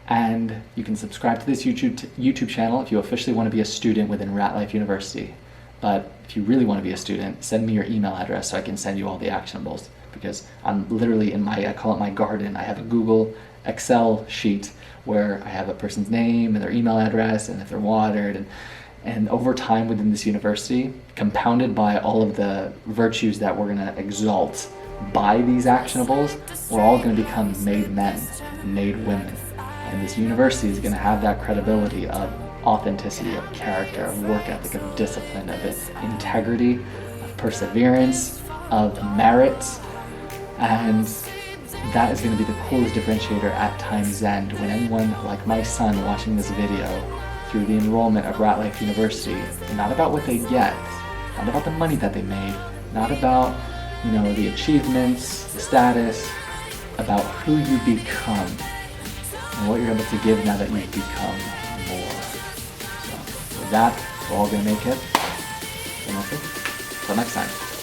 And you can subscribe to this YouTube channel if you officially want to be a student within Ratlife University. But if you really want to be a student, send me your email address so I can send you all the actionables. Because I'm literally I call it my garden. I have a Google Excel sheet where I have a person's name and their email address and if they're watered. And over time within this university, compounded by all of the virtues that we're going to exalt by these actionables, we're all going to become made men, made women. And this university is going to have that credibility of authenticity, of character, of work ethic, of discipline, of integrity, of perseverance, of merit. And that is going to be the coolest differentiator at time's end when anyone like my son watching this video through the enrollment of Ratlife University, not about what they get, not about the money that they made, not about the achievements, the status, about who you become and what you're able to give now that you've become more. So with that, we're all going to make it. And that's it. Until next time.